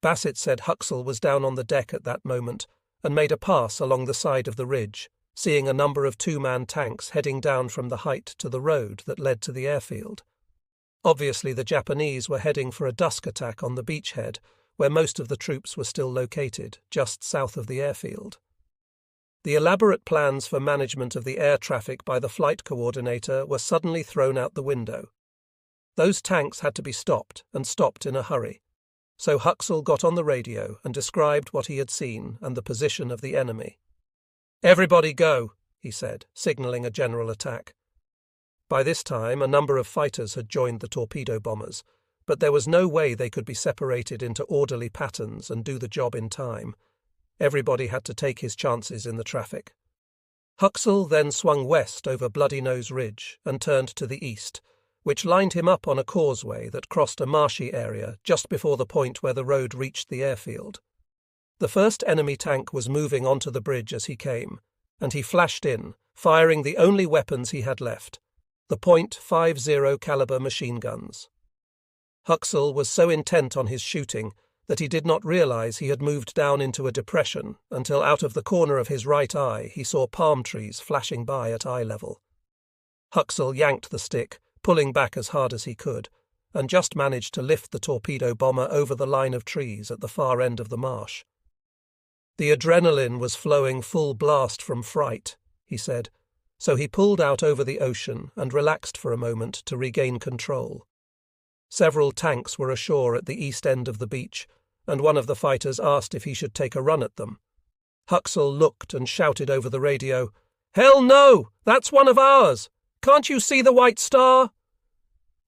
Bassett said Huxell was down on the deck at that moment and made a pass along the side of the ridge, seeing a number of 2-man tanks heading down from the height to the road that led to the airfield. Obviously the Japanese were heading for a dusk attack on the beachhead, where most of the troops were still located, just south of the airfield. The elaborate plans for management of the air traffic by the flight coordinator were suddenly thrown out the window. Those tanks had to be stopped, and stopped in a hurry. So Huxell got on the radio and described what he had seen and the position of the enemy. "Everybody go," he said, signalling a general attack. By this time, a number of fighters had joined the torpedo bombers, but there was no way they could be separated into orderly patterns and do the job in time. Everybody had to take his chances in the traffic. Huxell then swung west over Bloody Nose Ridge and turned to the east, which lined him up on a causeway that crossed a marshy area just before the point where the road reached the airfield. The first enemy tank was moving onto the bridge as he came, and he flashed in, firing the only weapons he had left, the .50 caliber machine guns. Huxell was so intent on his shooting that he did not realize he had moved down into a depression until out of the corner of his right eye he saw palm trees flashing by at eye level. Huxell yanked the stick, pulling back as hard as he could, and just managed to lift the torpedo bomber over the line of trees at the far end of the marsh. "The adrenaline was flowing full blast from fright," he said, so he pulled out over the ocean and relaxed for a moment to regain control. Several tanks were ashore at the east end of the beach, and one of the fighters asked if he should take a run at them. Huxell looked and shouted over the radio, "Hell no! That's one of ours! Can't you see the white star?"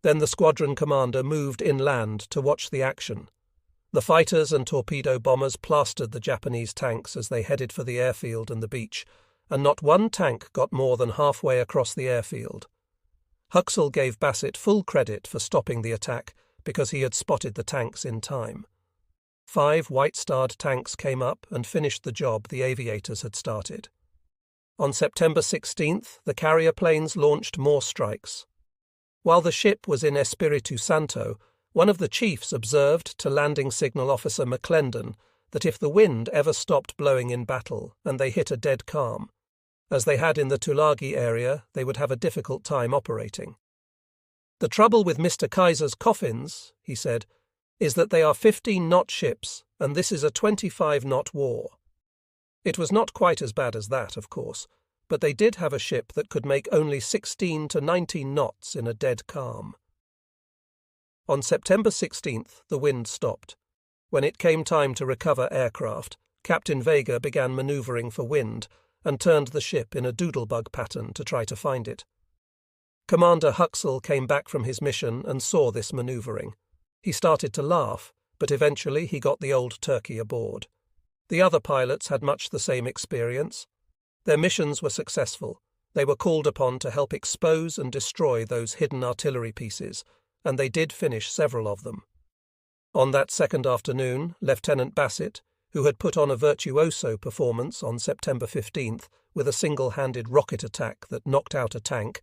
Then the squadron commander moved inland to watch the action. The fighters and torpedo bombers plastered the Japanese tanks as they headed for the airfield and the beach, and not one tank got more than halfway across the airfield. Huxell gave Bassett full credit for stopping the attack because he had spotted the tanks in time. 5 white-starred tanks came up and finished the job the aviators had started. On September 16th, the carrier planes launched more strikes. While the ship was in Espiritu Santo, one of the chiefs observed to Landing Signal Officer McClendon that if the wind ever stopped blowing in battle and they hit a dead calm, as they had in the Tulagi area, they would have a difficult time operating. "The trouble with Mr. Kaiser's coffins," he said, "is that they are 15-knot ships, and this is a 25-knot war." It was not quite as bad as that, of course, but they did have a ship that could make only 16 to 19 knots in a dead calm. On September 16th, the wind stopped. When it came time to recover aircraft, Captain Vega began manoeuvring for wind and turned the ship in a doodlebug pattern to try to find it. Commander Huxell came back from his mission and saw this manoeuvring. He started to laugh, but eventually he got the old turkey aboard. The other pilots had much the same experience. Their missions were successful. They were called upon to help expose and destroy those hidden artillery pieces, and they did finish several of them. On that second afternoon, Lieutenant Bassett, who had put on a virtuoso performance on September 15th with a single-handed rocket attack that knocked out a tank,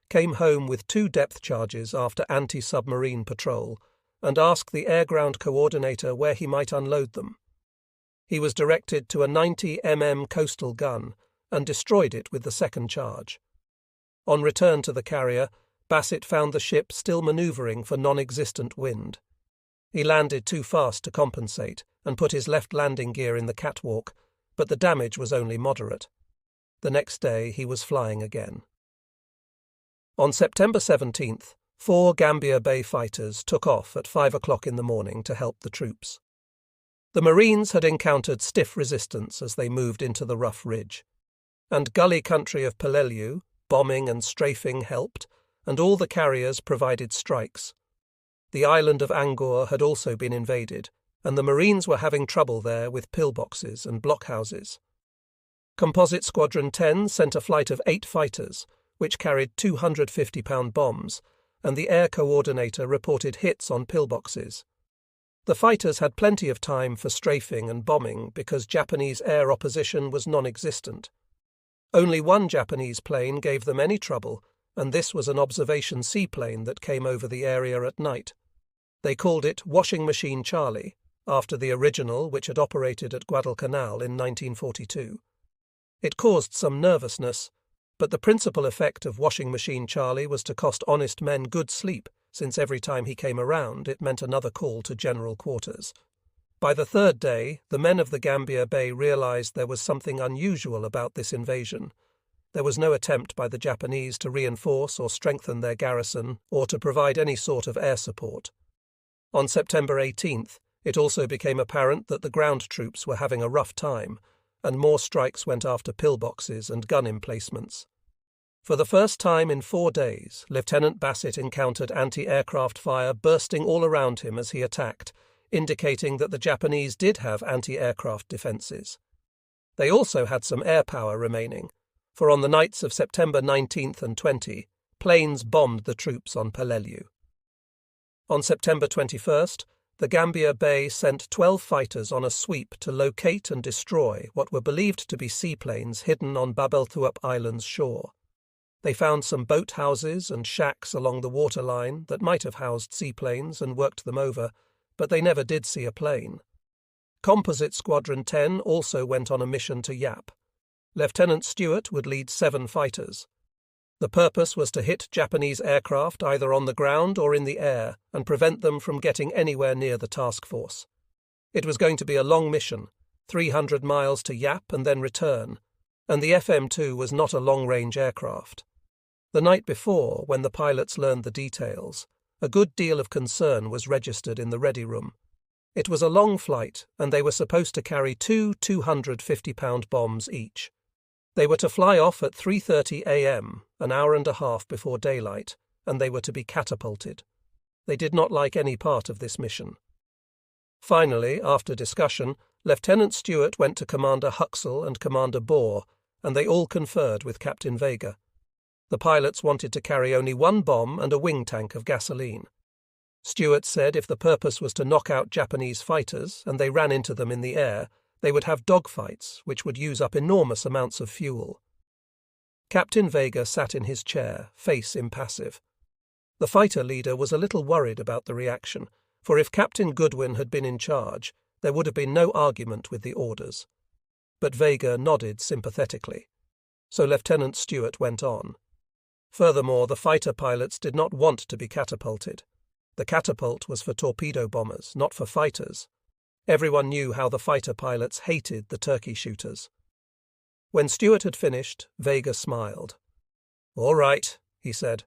came home with 2 depth charges after anti-submarine patrol and asked the air-ground coordinator where he might unload them. He was directed to a 90 mm coastal gun and destroyed it with the second charge. On return to the carrier, Bassett found the ship still manoeuvring for non-existent wind. He landed too fast to compensate and put his left landing gear in the catwalk, but the damage was only moderate. The next day he was flying again. On September 17th, 4 Gambier Bay fighters took off at 5 o'clock in the morning to help the troops. The Marines had encountered stiff resistance as they moved into the rough ridge, and gully country of Peleliu, bombing and strafing helped, and all the carriers provided strikes. The island of Angkor had also been invaded, and the Marines were having trouble there with pillboxes and blockhouses. Composite Squadron 10 sent a flight of 8 fighters, which carried 250-pound bombs, and the air coordinator reported hits on pillboxes. The fighters had plenty of time for strafing and bombing because Japanese air opposition was non-existent. Only one Japanese plane gave them any trouble, and this was an observation seaplane that came over the area at night. They called it Washing Machine Charlie, after the original which had operated at Guadalcanal in 1942. It caused some nervousness, but the principal effect of Washing Machine Charlie was to cost honest men good sleep, since every time he came around it meant another call to general quarters. By the third day, the men of the Gambier Bay realized there was something unusual about this invasion. There was no attempt by the Japanese to reinforce or strengthen their garrison or to provide any sort of air support. On September 18th, it also became apparent that the ground troops were having a rough time, and more strikes went after pillboxes and gun emplacements. For the first time in 4 days, Lieutenant Bassett encountered anti-aircraft fire bursting all around him as he attacked, indicating that the Japanese did have anti-aircraft defences. They also had some air power remaining, for on the nights of September 19th and 20, planes bombed the troops on Peleliu. On September 21st, the Gambier Bay sent 12 fighters on a sweep to locate and destroy what were believed to be seaplanes hidden on Babelthuap Island's shore. They found some boathouses and shacks along the waterline that might have housed seaplanes and worked them over, but they never did see a plane. Composite Squadron 10 also went on a mission to Yap. Lieutenant Stewart would lead 7 fighters. The purpose was to hit Japanese aircraft either on the ground or in the air and prevent them from getting anywhere near the task force. It was going to be a long mission, 300 miles to Yap and then return, and the FM-2 was not a long-range aircraft. The night before, when the pilots learned the details, a good deal of concern was registered in the ready room. It was a long flight, and they were supposed to carry 2 250-pound bombs each. They were to fly off at 3:30 a.m., an hour and a half before daylight, and they were to be catapulted. They did not like any part of this mission. Finally, after discussion, Lieutenant Stewart went to Commander Huxell and Commander Bohr, and they all conferred with Captain Vega. The pilots wanted to carry only 1 bomb and a wing tank of gasoline. Stewart said if the purpose was to knock out Japanese fighters and they ran into them in the air, they would have dogfights which would use up enormous amounts of fuel. Captain Vega sat in his chair, face impassive. The fighter leader was a little worried about the reaction, for if Captain Goodwin had been in charge, there would have been no argument with the orders. But Vega nodded sympathetically. So Lieutenant Stewart went on. Furthermore, the fighter pilots did not want to be catapulted. The catapult was for torpedo bombers, not for fighters. Everyone knew how the fighter pilots hated the turkey shooters. When Stewart had finished, Vega smiled. "All right," he said.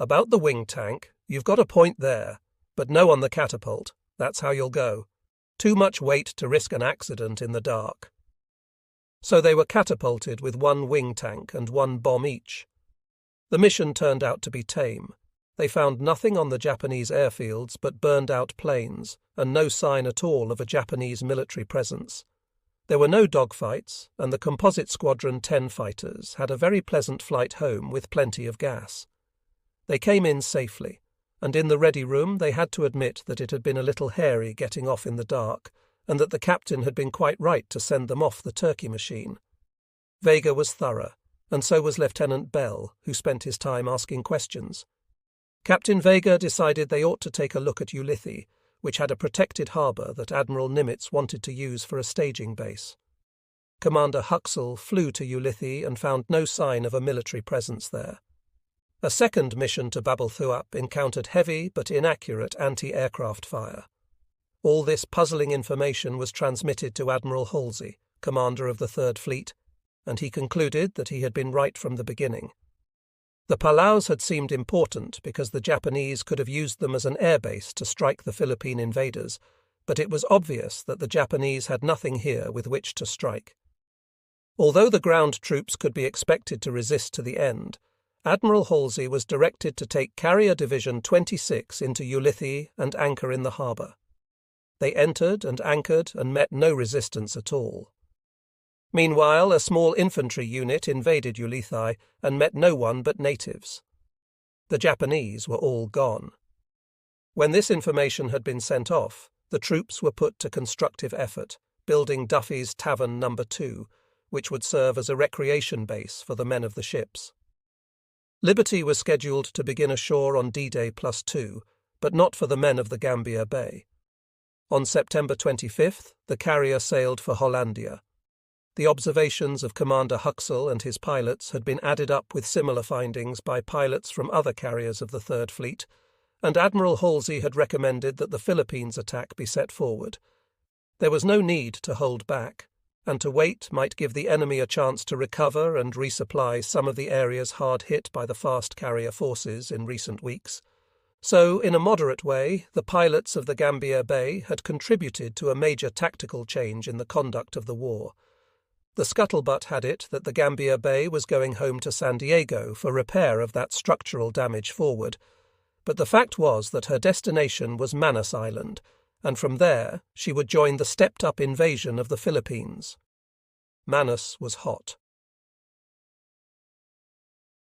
"About the wing tank, you've got a point there, but no on the catapult. That's how you'll go. Too much weight to risk an accident in the dark." So they were catapulted with 1 wing tank and 1 bomb each. The mission turned out to be tame. They found nothing on the Japanese airfields but burned-out planes, and no sign at all of a Japanese military presence. There were no dogfights, and the Composite Squadron 10 fighters had a very pleasant flight home with plenty of gas. They came in safely, and in the ready room they had to admit that it had been a little hairy getting off in the dark, and that the captain had been quite right to send them off the turkey machine. Vega was thorough, and so was Lieutenant Bell, who spent his time asking questions. Captain Vega decided they ought to take a look at Ulithi, which had a protected harbour that Admiral Nimitz wanted to use for a staging base. Commander Huxell flew to Ulithi and found no sign of a military presence there. A second mission to Babelthuap encountered heavy but inaccurate anti-aircraft fire. All this puzzling information was transmitted to Admiral Halsey, commander of the Third Fleet, and he concluded that he had been right from the beginning. The Palaus had seemed important because the Japanese could have used them as an airbase to strike the Philippine invaders, but it was obvious that the Japanese had nothing here with which to strike. Although the ground troops could be expected to resist to the end, Admiral Halsey was directed to take Carrier Division 26 into Ulithi and anchor in the harbour. They entered and anchored and met no resistance at all. Meanwhile, a small infantry unit invaded Ulithi and met no one but natives. The Japanese were all gone. When this information had been sent off, the troops were put to constructive effort, building Duffy's Tavern No. 2, which would serve as a recreation base for the men of the ships. Liberty was scheduled to begin ashore on D-Day +2, but not for the men of the Gambier Bay. On September 25th, the carrier sailed for Hollandia. The observations of Commander Huxell and his pilots had been added up with similar findings by pilots from other carriers of the Third Fleet, and Admiral Halsey had recommended that the Philippines attack be set forward. There was no need to hold back, and to wait might give the enemy a chance to recover and resupply some of the areas hard hit by the fast carrier forces in recent weeks. So, in a moderate way, the pilots of the Gambier Bay had contributed to a major tactical change in the conduct of the war. The scuttlebutt had it that the Gambier Bay was going home to San Diego for repair of that structural damage forward, but the fact was that her destination was Manus Island, and from there she would join the stepped-up invasion of the Philippines. Manus was hot.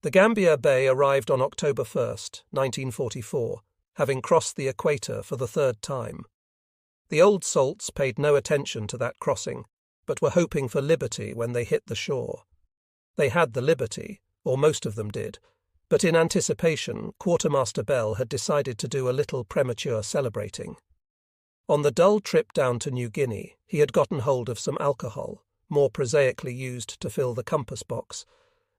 The Gambier Bay arrived on October 1st, 1944, having crossed the equator for the third time. The old salts paid no attention to that crossing, but were hoping for liberty when they hit the shore. They had the liberty, or most of them did, but in anticipation, Quartermaster Bell had decided to do a little premature celebrating. On the dull trip down to New Guinea, he had gotten hold of some alcohol, more prosaically used to fill the compass box,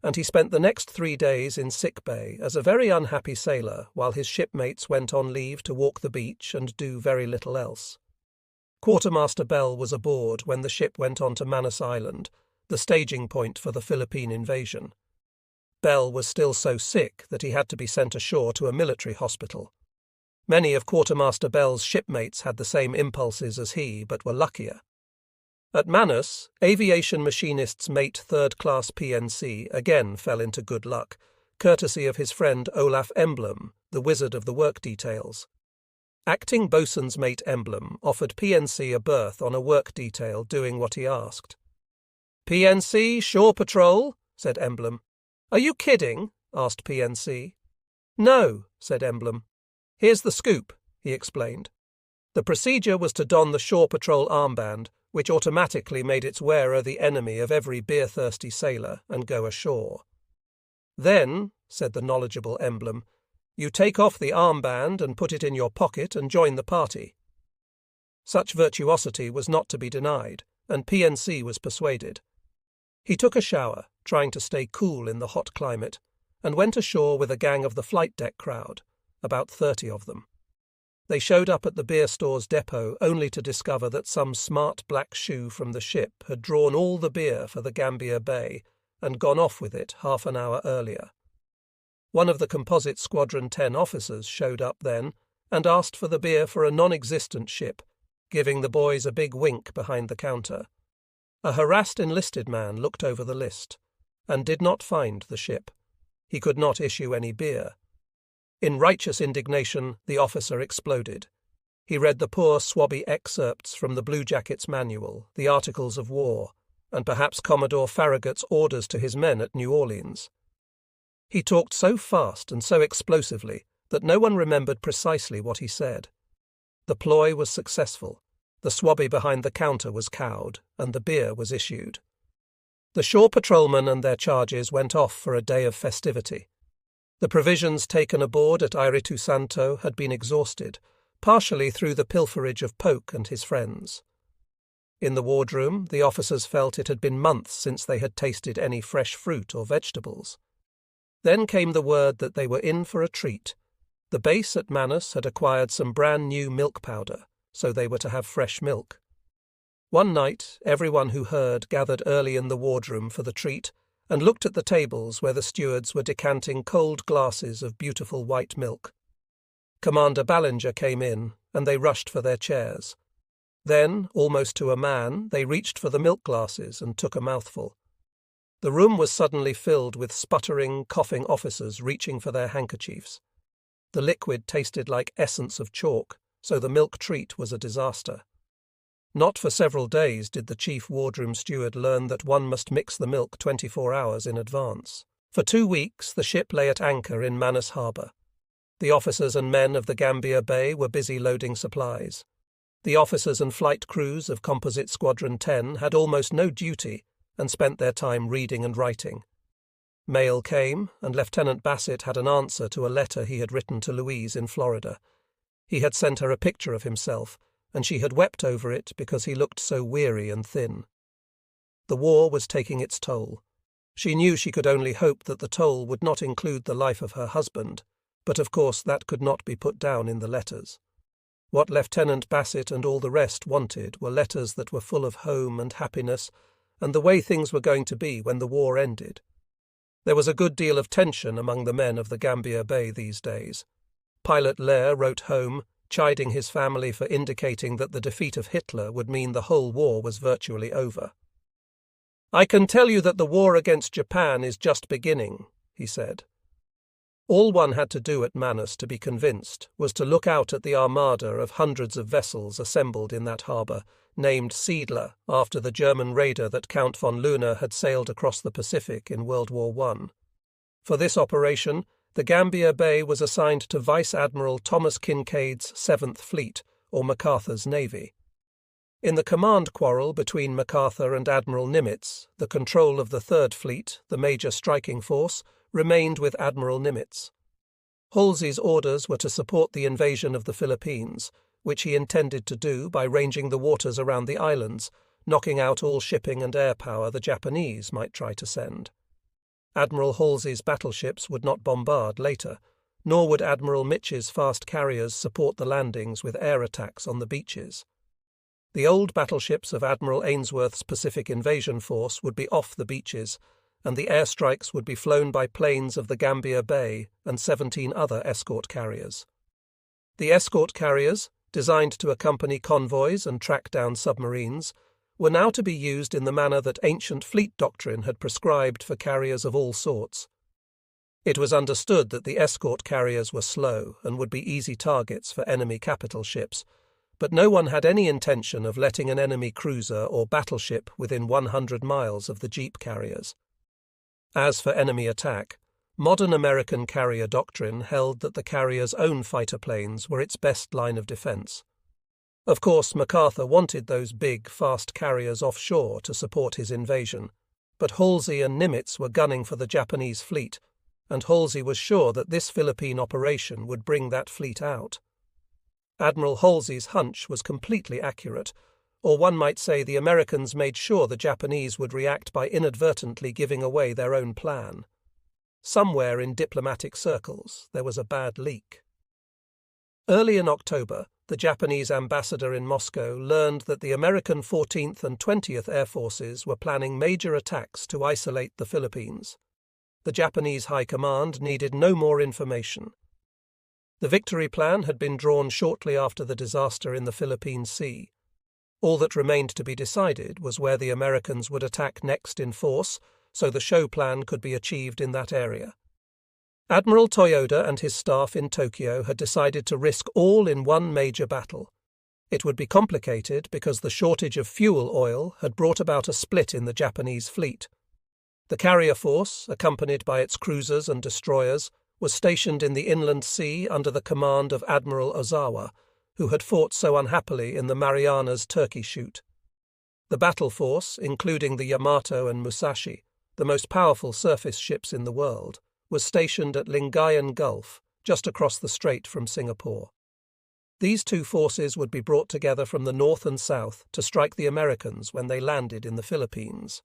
and he spent the next 3 days in sick bay as a very unhappy sailor while his shipmates went on leave to walk the beach and do very little else. Quartermaster Bell was aboard when the ship went on to Manus Island, the staging point for the Philippine invasion. Bell was still so sick that he had to be sent ashore to a military hospital. Many of Quartermaster Bell's shipmates had the same impulses as he, but were luckier. At Manus, aviation machinist's mate third-class PNC again fell into good luck, courtesy of his friend Olaf Emblem, the wizard of the work details. Acting boatswain's mate Emblem offered PNC a berth on a work detail doing what he asked. "PNC, shore patrol," said Emblem. "Are you kidding?" asked PNC. "No," said Emblem. "Here's the scoop," he explained. The procedure was to don the shore patrol armband, which automatically made its wearer the enemy of every beer-thirsty sailor, and go ashore. "Then," said the knowledgeable Emblem, "you take off the armband and put it in your pocket and join the party." Such virtuosity was not to be denied, and PNC was persuaded. He took a shower, trying to stay cool in the hot climate, and went ashore with a gang of the flight deck crowd, about 30 of them. They showed up at the beer store's depot only to discover that some smart black shoe from the ship had drawn all the beer for the Gambier Bay and gone off with it half an hour earlier. One of the Composite Squadron 10 officers showed up then and asked for the beer for a non-existent ship, giving the boys a big wink behind the counter. A harassed enlisted man looked over the list and did not find the ship. He could not issue any beer. In righteous indignation, the officer exploded. He read the poor swabby excerpts from the Blue Jackets manual, the Articles of War, and perhaps Commodore Farragut's orders to his men at New Orleans. He talked so fast and so explosively that no one remembered precisely what he said. The ploy was successful. The swabby behind the counter was cowed, and the beer was issued. The shore patrolmen and their charges went off for a day of festivity. The provisions taken aboard at Espiritu Santo had been exhausted, partially through the pilferage of Polk and his friends. In the wardroom, the officers felt it had been months since they had tasted any fresh fruit or vegetables. Then came the word that they were in for a treat. The base at Manus had acquired some brand-new milk powder, so they were to have fresh milk. One night, everyone who heard gathered early in the wardroom for the treat and looked at the tables where the stewards were decanting cold glasses of beautiful white milk. Commander Ballinger came in, and they rushed for their chairs. Then, almost to a man, they reached for the milk glasses and took a mouthful. The room was suddenly filled with sputtering, coughing officers reaching for their handkerchiefs. The liquid tasted like essence of chalk, so the milk treat was a disaster. Not for several days did the chief wardroom steward learn that one must mix the milk 24 hours in advance. For 2 weeks the ship lay at anchor in Manus Harbour. The officers and men of the Gambier Bay were busy loading supplies. The officers and flight crews of Composite Squadron 10 had almost no duty and spent their time reading and writing. Mail came, and Lieutenant Bassett had an answer to a letter he had written to Louise in Florida. He had sent her a picture of himself, and she had wept over it because he looked so weary and thin. The war was taking its toll. She knew she could only hope that the toll would not include the life of her husband, but of course that could not be put down in the letters. What Lieutenant Bassett and all the rest wanted were letters that were full of home and happiness and the way things were going to be when the war ended. There was a good deal of tension among the men of the Gambier Bay these days. Pilot Lair wrote home, chiding his family for indicating that the defeat of Hitler would mean the whole war was virtually over. "I can tell you that the war against Japan is just beginning," he said. All one had to do at Manus to be convinced was to look out at the armada of hundreds of vessels assembled in that harbour, named Siedler after the German raider that Count von Luna had sailed across the Pacific in World War I. For this operation, the Gambier Bay was assigned to Vice Admiral Thomas Kincaid's 7th Fleet, or MacArthur's Navy. In the command quarrel between MacArthur and Admiral Nimitz, the control of the 3rd Fleet, the major striking force, remained with Admiral Nimitz. Halsey's orders were to support the invasion of the Philippines, which he intended to do by ranging the waters around the islands, knocking out all shipping and air power the Japanese might try to send. Admiral Halsey's battleships would not bombard later, nor would Admiral Mitch's fast carriers support the landings with air attacks on the beaches. The old battleships of Admiral Ainsworth's Pacific Invasion Force would be off the beaches, and the airstrikes would be flown by planes of the Gambier Bay and 17 other escort carriers. The escort carriers, designed to accompany convoys and track down submarines, were now to be used in the manner that ancient fleet doctrine had prescribed for carriers of all sorts. It was understood that the escort carriers were slow and would be easy targets for enemy capital ships, but no one had any intention of letting an enemy cruiser or battleship within 100 miles of the jeep carriers. As for enemy attack, modern American carrier doctrine held that the carrier's own fighter planes were its best line of defense. Of course, MacArthur wanted those big, fast carriers offshore to support his invasion, but Halsey and Nimitz were gunning for the Japanese fleet, and Halsey was sure that this Philippine operation would bring that fleet out. Admiral Halsey's hunch was completely accurate, or one might say the Americans made sure the Japanese would react by inadvertently giving away their own plan. Somewhere in diplomatic circles there was a bad leak. Early in October, the Japanese ambassador in Moscow learned that the American 14th and 20th Air Forces were planning major attacks to isolate the Philippines. The Japanese High Command needed no more information. The victory plan had been drawn shortly after the disaster in the Philippine Sea. All that remained to be decided was where the Americans would attack next in force, so the show plan could be achieved in that area. Admiral Toyoda and his staff in Tokyo had decided to risk all in one major battle. It would be complicated because the shortage of fuel oil had brought about a split in the Japanese fleet. The carrier force, accompanied by its cruisers and destroyers, was stationed in the inland sea under the command of Admiral Ozawa, who had fought so unhappily in the Marianas Turkey shoot. The battle force, including the Yamato and Musashi, the most powerful surface ships in the world, was stationed at Lingayen Gulf, just across the strait from Singapore. These two forces would be brought together from the north and south to strike the Americans when they landed in the Philippines.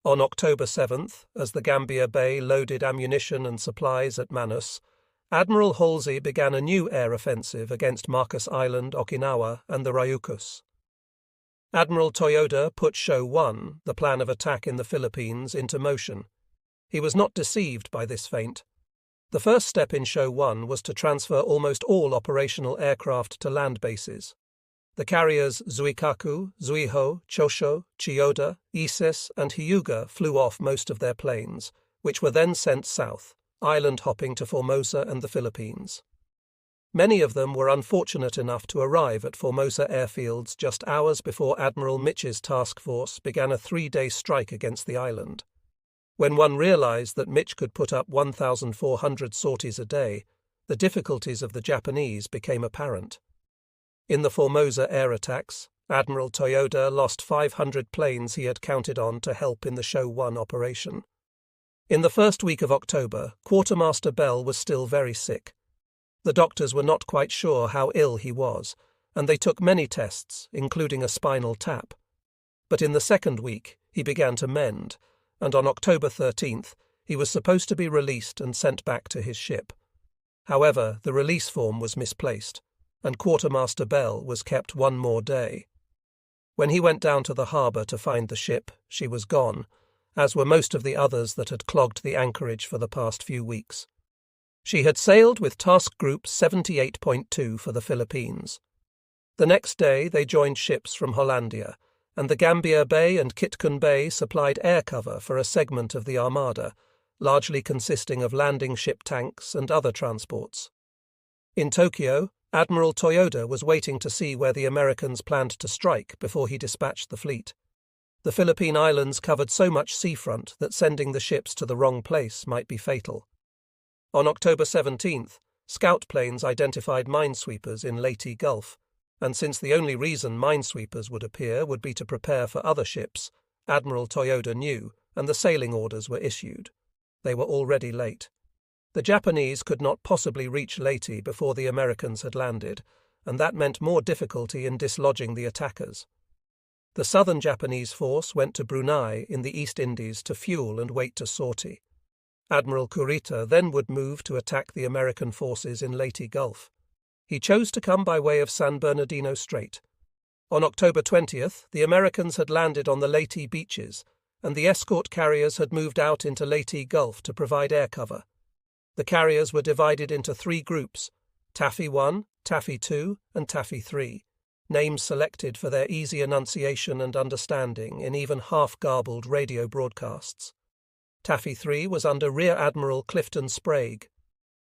On October 7th, as the Gambier Bay loaded ammunition and supplies at Manus, Admiral Halsey began a new air offensive against Marcus Island, Okinawa, and the Ryukyus. Admiral Toyoda put Show 1, the plan of attack in the Philippines, into motion. He was not deceived by this feint. The first step in Show 1 was to transfer almost all operational aircraft to land bases. The carriers Zuikaku, Zuiho, Chosho, Chiyoda, Isis, and Hyuga flew off most of their planes, which were then sent south, island hopping to Formosa and the Philippines. Many of them were unfortunate enough to arrive at Formosa airfields just hours before Admiral Mitch's task force began a 3-day strike against the island. When one realized that Mitch could put up 1,400 sorties a day, the difficulties of the Japanese became apparent. In the Formosa air attacks, Admiral Toyoda lost 500 planes he had counted on to help in the Show 1 operation. In the first week of October, Quartermaster Bell was still very sick. The doctors were not quite sure how ill he was, and they took many tests, including a spinal tap. But in the second week, he began to mend, and on October 13th, he was supposed to be released and sent back to his ship. However, the release form was misplaced, and Quartermaster Bell was kept one more day. When he went down to the harbour to find the ship, she was gone, as were most of the others that had clogged the anchorage for the past few weeks. She had sailed with Task Group 78.2 for the Philippines. The next day they joined ships from Hollandia, and the Gambier Bay and Kitkun Bay supplied air cover for a segment of the Armada, largely consisting of landing ship tanks and other transports. In Tokyo, Admiral Toyoda was waiting to see where the Americans planned to strike before he dispatched the fleet. The Philippine Islands covered so much seafront that sending the ships to the wrong place might be fatal. On October 17th, scout planes identified minesweepers in Leyte Gulf, and since the only reason minesweepers would appear would be to prepare for other ships, Admiral Toyoda knew, and the sailing orders were issued. They were already late. The Japanese could not possibly reach Leyte before the Americans had landed, and that meant more difficulty in dislodging the attackers. The southern Japanese force went to Brunei in the East Indies to fuel and wait to sortie. Admiral Kurita then would move to attack the American forces in Leyte Gulf. He chose to come by way of San Bernardino Strait. On October 20th, the Americans had landed on the Leyte beaches, and the escort carriers had moved out into Leyte Gulf to provide air cover. The carriers were divided into 3 groups, Taffy 1, Taffy 2, and Taffy 3, names selected for their easy enunciation and understanding in even half-garbled radio broadcasts. Taffy 3 was under Rear Admiral Clifton Sprague.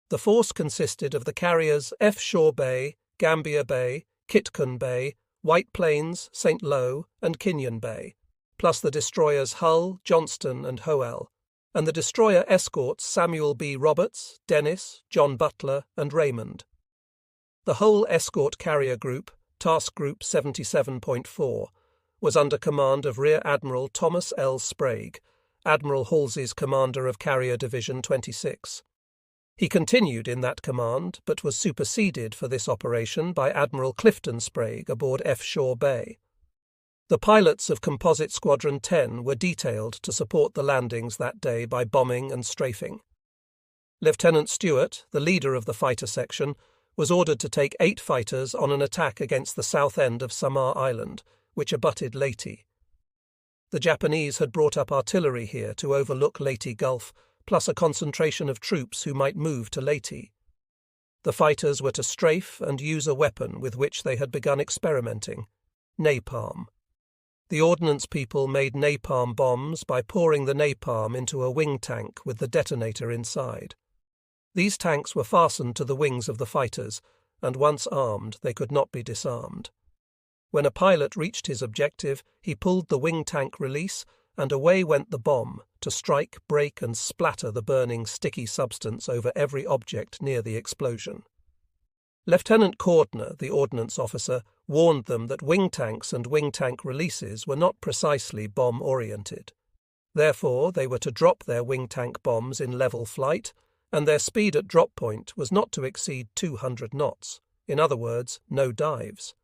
The force consisted of the carriers F. Shaw Bay, Gambier Bay, Kitkun Bay, White Plains, St. Lo, and Kinyon Bay, plus the destroyers Hull, Johnston, and Hoel, and the destroyer escorts Samuel B. Roberts, Dennis, John Butler, and Raymond. The whole escort carrier group, Task Group 77.4, was under command of Rear Admiral Thomas L. Sprague, Admiral Halsey's commander of Carrier Division 26. He continued in that command, but was superseded for this operation by Admiral Clifton Sprague aboard F. Shaw Bay. The pilots of Composite Squadron 10 were detailed to support the landings that day by bombing and strafing. Lieutenant Stewart, the leader of the fighter section, was ordered to take 8 fighters on an attack against the south end of Samar Island, which abutted Leyte. The Japanese had brought up artillery here to overlook Leyte Gulf, plus a concentration of troops who might move to Leyte. The fighters were to strafe and use a weapon with which they had begun experimenting, napalm. The ordnance people made napalm bombs by pouring the napalm into a wing tank with the detonator inside. These tanks were fastened to the wings of the fighters, and once armed they could not be disarmed. When a pilot reached his objective, he pulled the wing tank release, and away went the bomb to strike, break, and splatter the burning, sticky substance over every object near the explosion. Lieutenant Cordner, the ordnance officer, warned them that wing tanks and wing tank releases were not precisely bomb-oriented. Therefore, they were to drop their wing tank bombs in level flight, and their speed at drop point was not to exceed 200 knots, in other words, no dives.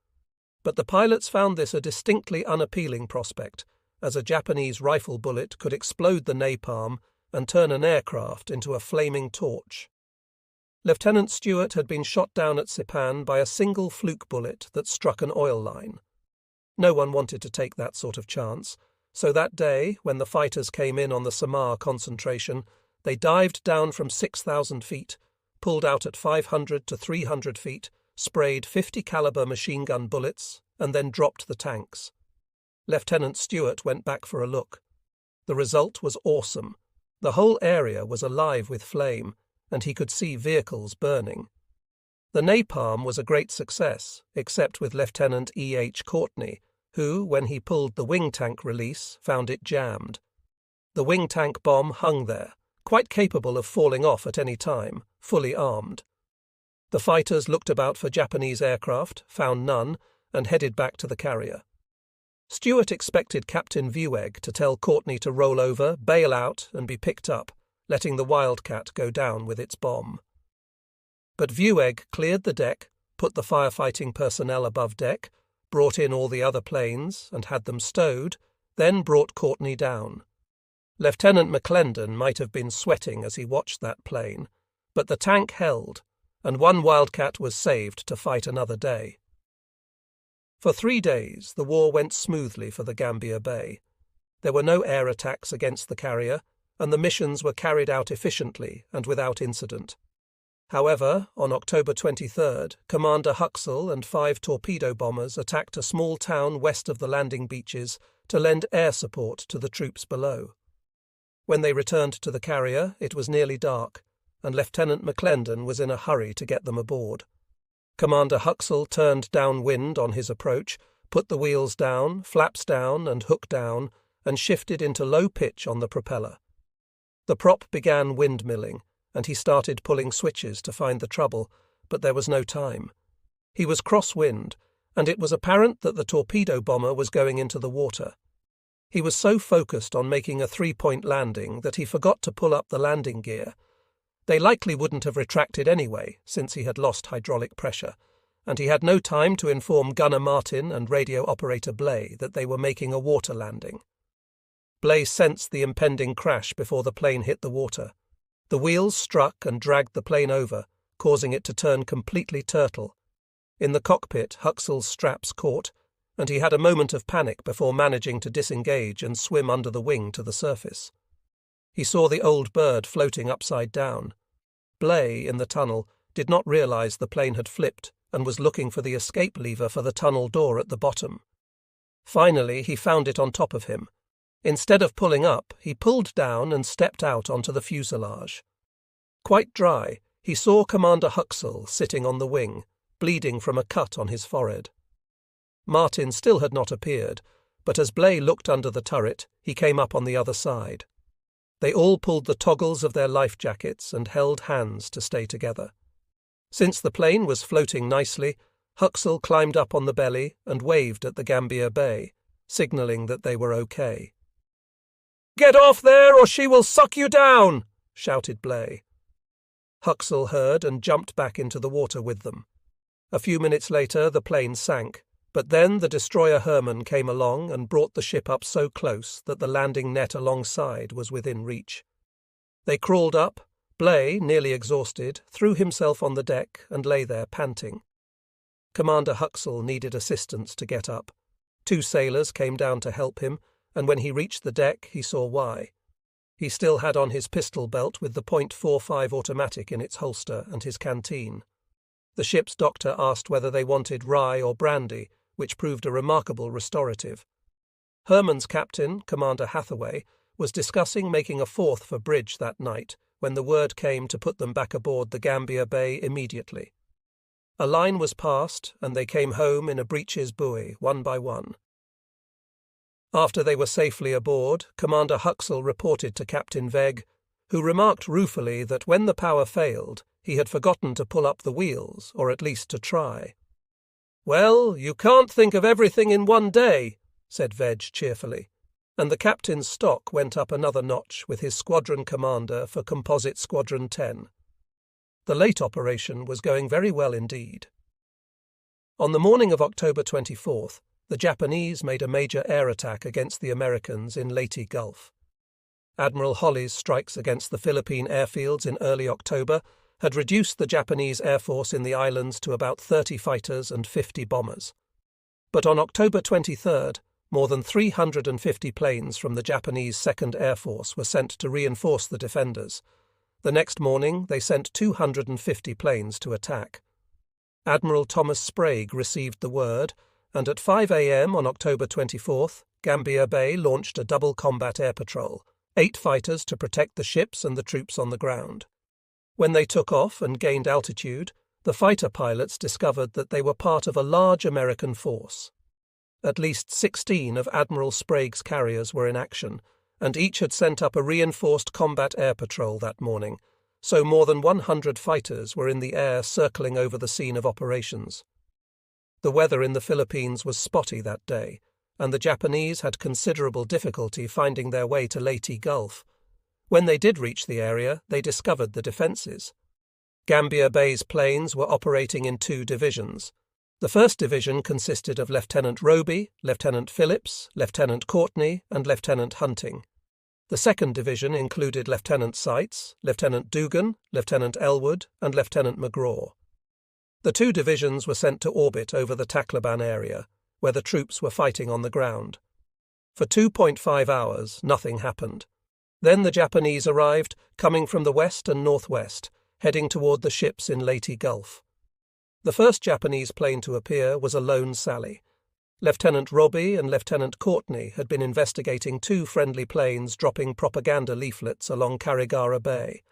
But the pilots found this a distinctly unappealing prospect, as a Japanese rifle bullet could explode the napalm and turn an aircraft into a flaming torch. Lieutenant Stewart had been shot down at Sipan by a single fluke bullet that struck an oil line. No one wanted to take that sort of chance, so that day, when the fighters came in on the Samar concentration, they dived down from 6,000 feet, pulled out at 500 to 300 feet, sprayed 50-caliber machine gun bullets, and then dropped the tanks. Lieutenant Stewart went back for a look. The result was awesome. The whole area was alive with flame, and he could see vehicles burning. The napalm was a great success, except with Lieutenant E.H. Courtney, who, when he pulled the wing tank release, found it jammed. The wing tank bomb hung there, quite capable of falling off at any time, fully armed. The fighters looked about for Japanese aircraft, found none, and headed back to the carrier. Stewart expected Captain Vuegg to tell Courtney to roll over, bail out, and be picked up, letting the Wildcat go down with its bomb. But Vuegg cleared the deck, put the firefighting personnel above deck, brought in all the other planes and had them stowed, then brought Courtney down. Lieutenant McClendon might have been sweating as he watched that plane, but the tank held, and one Wildcat was saved to fight another day. For 3 days the war went smoothly for the Gambier Bay. There were no air attacks against the carrier, and the missions were carried out efficiently and without incident. However, on October 23rd, Commander Huxell and 5 torpedo bombers attacked a small town west of the landing beaches to lend air support to the troops below. When they returned to the carrier, it was nearly dark, and Lieutenant McClendon was in a hurry to get them aboard. Commander Huxell turned downwind on his approach, put the wheels down, flaps down and hook down, and shifted into low pitch on the propeller. The prop began windmilling, and he started pulling switches to find the trouble, but there was no time. He was cross-wind, and it was apparent that the torpedo bomber was going into the water. He was so focused on making a 3-point landing that he forgot to pull up the landing gear. They likely wouldn't have retracted anyway, since he had lost hydraulic pressure, and he had no time to inform Gunner Martin and radio operator Blay that they were making a water landing. Blay sensed the impending crash before the plane hit the water. The wheels struck and dragged the plane over, causing it to turn completely turtle. In the cockpit, Huxell's straps caught, and he had a moment of panic before managing to disengage and swim under the wing to the surface. He saw the old bird floating upside down. Blay, in the tunnel, did not realize the plane had flipped and was looking for the escape lever for the tunnel door at the bottom. Finally, he found it on top of him. Instead of pulling up, he pulled down and stepped out onto the fuselage. Quite dry, he saw Commander Huxell sitting on the wing, bleeding from a cut on his forehead. Martin still had not appeared, but as Blay looked under the turret, he came up on the other side. They all pulled the toggles of their life jackets and held hands to stay together. Since the plane was floating nicely, Huxell climbed up on the belly and waved at the Gambier Bay, signalling that they were okay. "Get off there or she will suck you down!" shouted Blay. Huxell heard and jumped back into the water with them. A few minutes later the plane sank, but then the destroyer Hermann came along and brought the ship up so close that the landing net alongside was within reach. They crawled up. Blay, nearly exhausted, threw himself on the deck and lay there panting. Commander Huxell needed assistance to get up. 2 sailors came down to help him, and when he reached the deck he saw why. He still had on his pistol belt with the .45 automatic in its holster and his canteen. The ship's doctor asked whether they wanted rye or brandy, which proved a remarkable restorative. Hermann's captain, Commander Hathaway, was discussing making a 4th for bridge that night when the word came to put them back aboard the Gambier Bay immediately. A line was passed, and they came home in a breeches buoy, one by one. After they were safely aboard, Commander Huxell reported to Captain Vegg, who remarked ruefully that when the power failed, he had forgotten to pull up the wheels, or at least to try. "Well, you can't think of everything in one day," said Vegg cheerfully, and the captain's stock went up another notch with his squadron commander for Composite Squadron 10. The late operation was going very well indeed. On the morning of October 24th, the Japanese made a major air attack against the Americans in Leyte Gulf. Admiral Holly's strikes against the Philippine airfields in early October had reduced the Japanese Air Force in the islands to about 30 fighters and 50 bombers. But on October 23rd, more than 350 planes from the Japanese 2nd Air Force were sent to reinforce the defenders. The next morning they sent 250 planes to attack. Admiral Thomas Sprague received the word, and at 5 a.m. on October 24th, Gambier Bay launched a double combat air patrol, 8 fighters to protect the ships and the troops on the ground. When they took off and gained altitude, the fighter pilots discovered that they were part of a large American force. At least 16 of Admiral Sprague's carriers were in action, and each had sent up a reinforced combat air patrol that morning, so more than 100 fighters were in the air circling over the scene of operations. The weather in the Philippines was spotty that day, and the Japanese had considerable difficulty finding their way to Leyte Gulf. When they did reach the area, they discovered the defences. Gambier Bay's planes were operating in 2 divisions. The first division consisted of Lieutenant Roby, Lieutenant Phillips, Lieutenant Courtney, and Lieutenant Hunting. The second division included Lieutenant Seitz, Lieutenant Dugan, Lieutenant Elwood, and Lieutenant McGraw. The 2 divisions were sent to orbit over the Tacloban area, where the troops were fighting on the ground. For 2.5 hours, nothing happened. Then the Japanese arrived, coming from the west and northwest, heading toward the ships in Leyte Gulf. The first Japanese plane to appear was a lone sally. Lieutenant Roby and Lieutenant Courtney had been investigating 2 friendly planes dropping propaganda leaflets along Carigara Bay.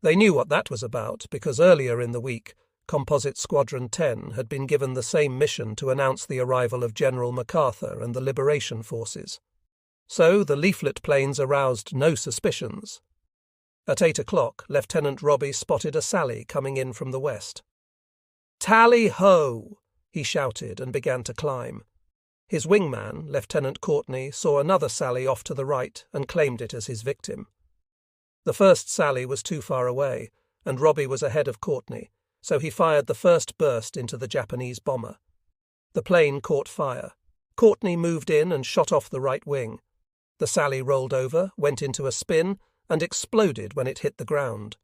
They knew what that was about because earlier in the week, Composite Squadron 10 had been given the same mission to announce the arrival of General MacArthur and the Liberation Forces. So the leaflet planes aroused no suspicions. At 8 o'clock, Lieutenant Roby spotted a sally coming in from the west. "Tally-ho!" he shouted and began to climb. His wingman, Lieutenant Courtney, saw another sally off to the right and claimed it as his victim. The first sally was too far away, and Roby was ahead of Courtney, so he fired the first burst into the Japanese bomber. The plane caught fire. Courtney moved in and shot off the right wing. The sally rolled over, went into a spin, and exploded when it hit the ground.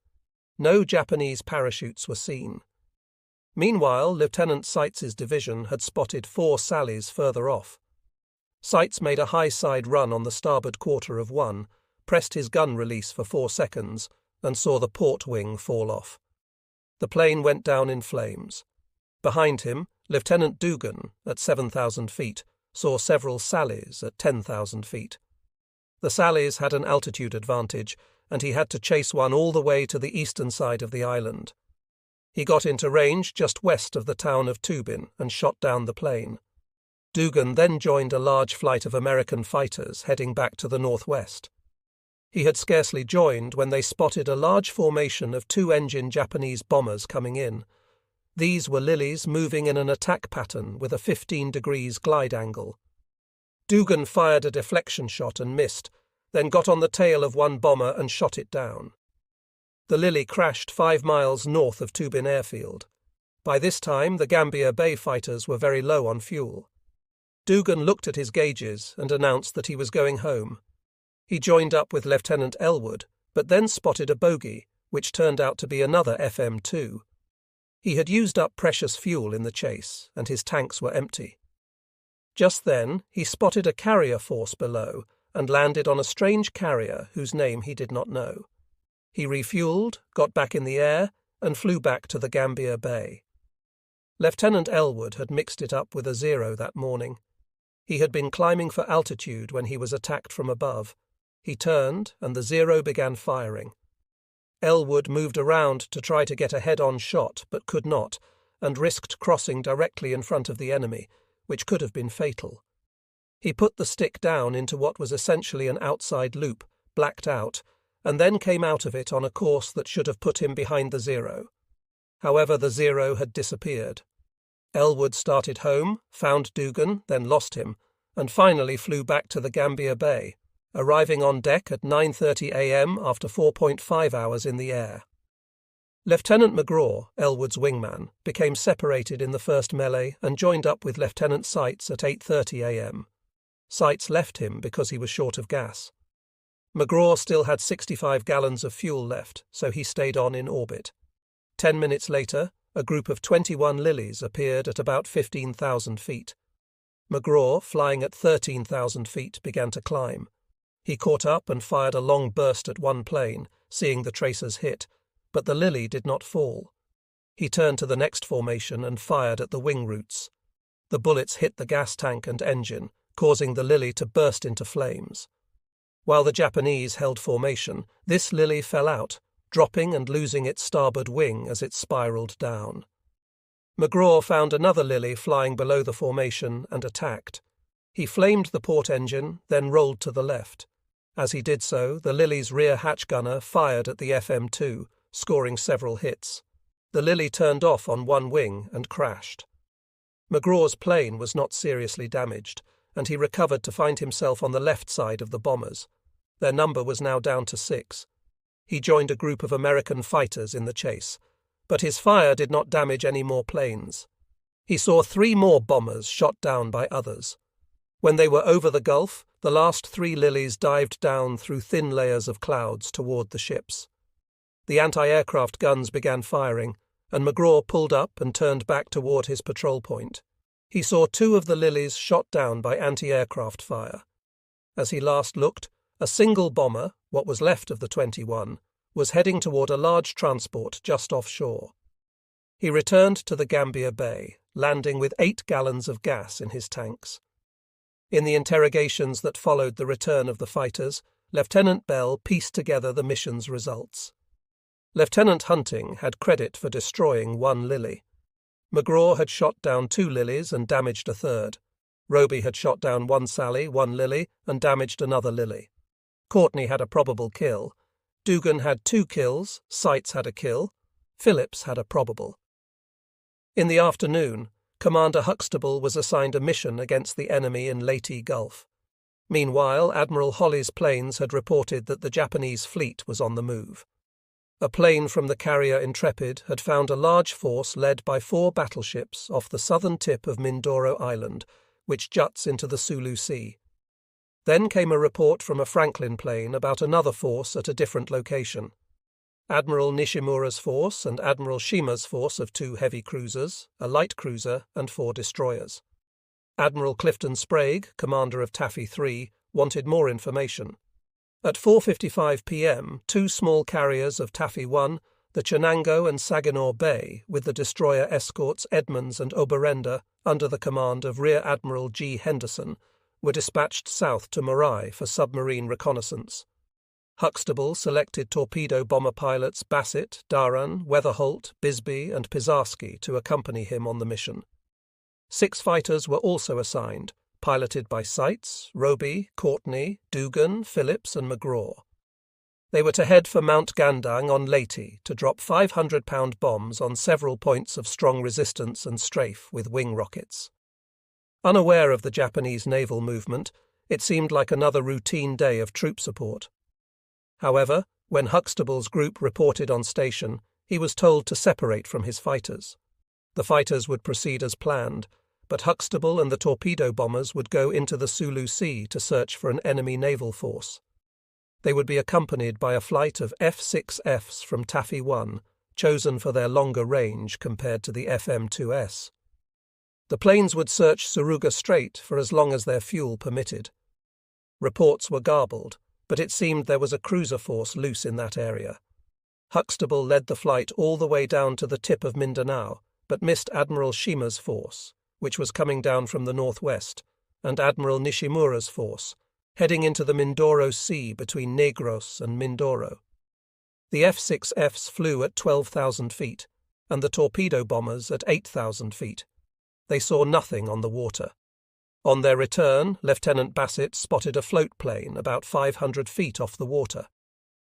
No Japanese parachutes were seen. Meanwhile, Lieutenant Seitz's division had spotted 4 sallies further off. Seitz made a high-side run on the starboard quarter of one, pressed his gun release for 4 seconds, and saw the port wing fall off. The plane went down in flames. Behind him, Lieutenant Dugan, at 7,000 feet, saw several sallies at 10,000 feet. The sallies had an altitude advantage, and he had to chase one all the way to the eastern side of the island. He got into range just west of the town of Tubin and shot down the plane. Dugan then joined a large flight of American fighters heading back to the northwest. He had scarcely joined when they spotted a large formation of 2-engine Japanese bombers coming in. These were Lilies moving in an attack pattern with a 15 degrees glide angle. Dugan fired a deflection shot and missed, then got on the tail of one bomber and shot it down. The Lily crashed 5 miles north of Tubin Airfield. By this time, the Gambier Bay fighters were very low on fuel. Dugan looked at his gauges and announced that he was going home. He joined up with Lieutenant Elwood, but then spotted a bogey, which turned out to be another FM-2. He had used up precious fuel in the chase, and his tanks were empty. Just then, he spotted a carrier force below and landed on a strange carrier whose name he did not know. He refueled, got back in the air, and flew back to the Gambier Bay. Lieutenant Elwood had mixed it up with a Zero that morning. He had been climbing for altitude when he was attacked from above. He turned, and the Zero began firing. Elwood moved around to try to get a head-on shot, but could not, and risked crossing directly in front of the enemy, which could have been fatal. He put the stick down into what was essentially an outside loop, blacked out, and then came out of it on a course that should have put him behind the Zero. However, the Zero had disappeared. Elwood started home, found Dugan, then lost him, and finally flew back to the Gambier Bay, arriving on deck at 9:30 a.m. after 4.5 hours in the air. Lieutenant McGraw, Elwood's wingman, became separated in the first melee and joined up with Lieutenant Seitz at 8:30 a.m. Seitz left him because he was short of gas. McGraw still had 65 gallons of fuel left, so he stayed on in orbit. 10 minutes later, a group of 21 Lilies appeared at about 15,000 feet. McGraw, flying at 13,000 feet, began to climb. He caught up and fired a long burst at one plane, seeing the tracers hit, but the Lily did not fall. He turned to the next formation and fired at the wing roots. The bullets hit the gas tank and engine, causing the Lily to burst into flames. While the Japanese held formation, this Lily fell out, dropping and losing its starboard wing as it spiraled down. McGraw found another Lily flying below the formation and attacked. He flamed the port engine, then rolled to the left. As he did so, the Lily's rear hatch gunner fired at the FM2, scoring several hits. The Lily turned off on one wing and crashed. McGraw's plane was not seriously damaged, and he recovered to find himself on the left side of the bombers. Their number was now down to 6. He joined a group of American fighters in the chase, but his fire did not damage any more planes. He saw 3 more bombers shot down by others. When they were over the Gulf, the last 3 Lilies dived down through thin layers of clouds toward the ships. The anti-aircraft guns began firing, and McGraw pulled up and turned back toward his patrol point. He saw 2 of the Lilies shot down by anti-aircraft fire. As he last looked, a single bomber, what was left of the 21, was heading toward a large transport just offshore. He returned to the Gambier Bay, landing with 8 gallons of gas in his tanks. In the interrogations that followed the return of the fighters, Lieutenant Bell pieced together the mission's results. Lieutenant Hunting had credit for destroying 1 Lily. McGraw had shot down 2 Lilies and damaged a third. Roby had shot down 1 Sally, 1 Lily, and damaged another Lily. Courtney had a probable kill. Dugan had 2 kills, Seitz had a kill, Phillips had a probable. In the afternoon, Commander Huxtable was assigned a mission against the enemy in Leyte Gulf. Meanwhile, Admiral Holly's planes had reported that the Japanese fleet was on the move. A plane from the carrier Intrepid had found a large force led by 4 battleships off the southern tip of Mindoro Island, which juts into the Sulu Sea. Then came a report from a Franklin plane about another force at a different location. Admiral Nishimura's force and Admiral Shima's force of 2 heavy cruisers, a light cruiser, and 4 destroyers. Admiral Clifton Sprague, commander of Taffy 3, wanted more information. At 4:55 p.m., 2 small carriers of Taffy 1, the Chenango and Saginaw Bay, with the destroyer escorts Edmonds and Oberenda under the command of Rear Admiral G. Henderson, were dispatched south to Morai for submarine reconnaissance. Huxtable selected torpedo bomber pilots Bassett, Daran, Weatherholt, Bisbee, and Pizarski to accompany him on the mission. 6 fighters were also assigned, piloted by Seitz, Roby, Courtney, Dugan, Phillips, and McGraw. They were to head for Mount Gandang on Leyte to drop 500-pound bombs on several points of strong resistance and strafe with wing rockets. Unaware of the Japanese naval movement, it seemed like another routine day of troop support. However, when Huxtable's group reported on station, he was told to separate from his fighters. The fighters would proceed as planned, but Huxtable and the torpedo bombers would go into the Sulu Sea to search for an enemy naval force. They would be accompanied by a flight of F-6Fs from Taffy 1, chosen for their longer range compared to the FM-2S. The planes would search Suruga Strait for as long as their fuel permitted. Reports were garbled, but it seemed there was a cruiser force loose in that area. Huxtable led the flight all the way down to the tip of Mindanao, but missed Admiral Shima's force, which was coming down from the northwest, and Admiral Nishimura's force, heading into the Mindoro Sea between Negros and Mindoro. The F-6Fs flew at 12,000 feet, and the torpedo bombers at 8,000 feet. They saw nothing on the water. On their return, Lieutenant Bassett spotted a float plane about 500 feet off the water.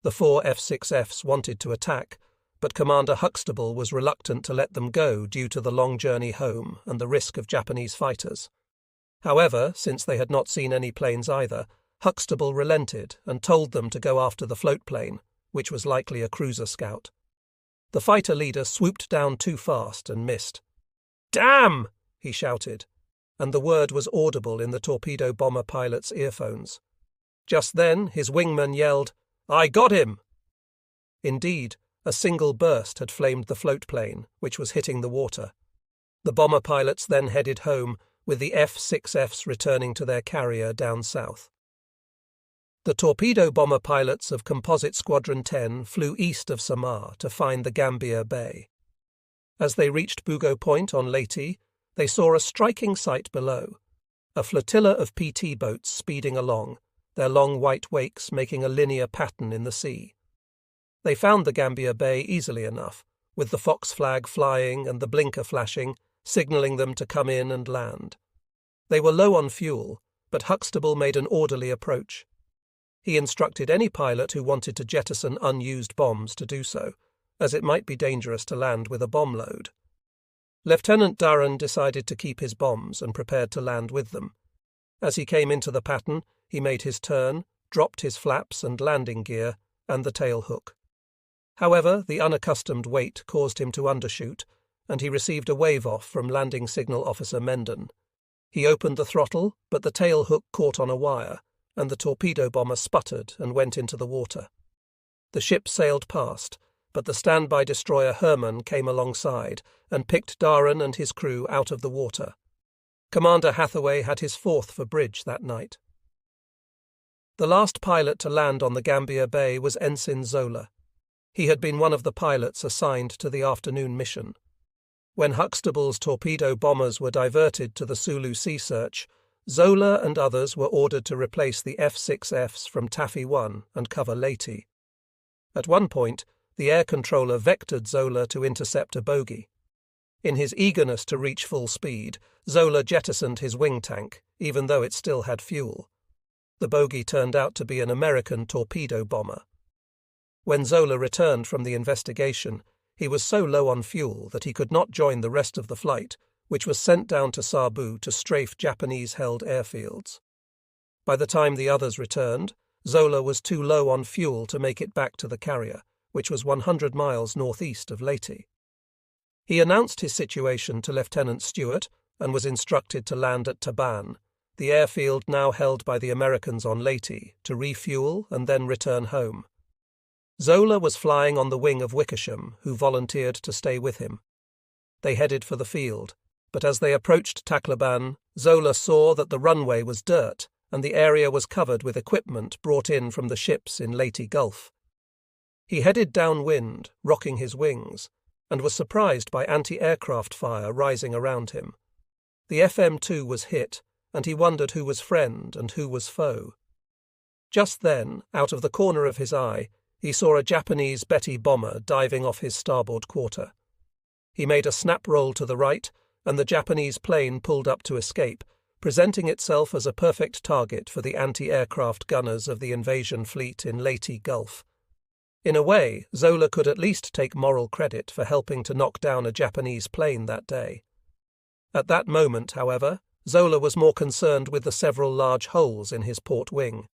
The 4 F-6Fs wanted to attack, but Commander Huxtable was reluctant to let them go due to the long journey home and the risk of Japanese fighters. However, since they had not seen any planes either, Huxtable relented and told them to go after the float plane, which was likely a cruiser scout. The fighter leader swooped down too fast and missed. "Damn!" he shouted, and the word was audible in the torpedo bomber pilot's earphones. Just then his wingman yelled, "I got him!" Indeed, a single burst had flamed the float plane, which was hitting the water. The bomber pilots then headed home, with the F-6Fs returning to their carrier down south. The torpedo bomber pilots of Composite Squadron 10 flew east of Samar to find the Gambier Bay. As they reached Bugo Point on Leyte, they saw a striking sight below. A flotilla of PT boats speeding along, their long white wakes making a linear pattern in the sea. They found the Gambier Bay easily enough, with the fox flag flying and the blinker flashing, signalling them to come in and land. They were low on fuel, but Huxtable made an orderly approach. He instructed any pilot who wanted to jettison unused bombs to do so, as it might be dangerous to land with a bomb load. Lieutenant Durran decided to keep his bombs and prepared to land with them. As he came into the pattern, he made his turn, dropped his flaps and landing gear, and the tail hook. However, the unaccustomed weight caused him to undershoot, and he received a wave-off from Landing Signal Officer Mendon. He opened the throttle, but the tail hook caught on a wire, and the torpedo bomber sputtered and went into the water. The ship sailed past, but the standby destroyer Herman came alongside and picked Durran and his crew out of the water. Commander Hathaway had his 4th for bridge that night. The last pilot to land on the Gambier Bay was Ensign Zola. He had been one of the pilots assigned to the afternoon mission. When Huxtable's torpedo bombers were diverted to the Sulu Sea Search, Zola and others were ordered to replace the F-6Fs from Taffy 1 and cover Leyte. At one point, the air controller vectored Zola to intercept a bogey. In his eagerness to reach full speed, Zola jettisoned his wing tank, even though it still had fuel. The bogey turned out to be an American torpedo bomber. When Zola returned from the investigation, he was so low on fuel that he could not join the rest of the flight, which was sent down to Sabu to strafe Japanese-held airfields. By the time the others returned, Zola was too low on fuel to make it back to the carrier, which was 100 miles northeast of Leyte. He announced his situation to Lieutenant Stewart and was instructed to land at Taban, the airfield now held by the Americans on Leyte, to refuel and then return home. Zola was flying on the wing of Wickersham, who volunteered to stay with him. They headed for the field, but as they approached Tacloban, Zola saw that the runway was dirt and the area was covered with equipment brought in from the ships in Leyte Gulf. He headed downwind, rocking his wings, and was surprised by anti-aircraft fire rising around him. The FM-2 was hit, and he wondered who was friend and who was foe. Just then, out of the corner of his eye, he saw a Japanese Betty bomber diving off his starboard quarter. He made a snap roll to the right, and the Japanese plane pulled up to escape, presenting itself as a perfect target for the anti-aircraft gunners of the invasion fleet in Leyte Gulf. In a way, Zola could at least take moral credit for helping to knock down a Japanese plane that day. At that moment, however, Zola was more concerned with the several large holes in his port wing.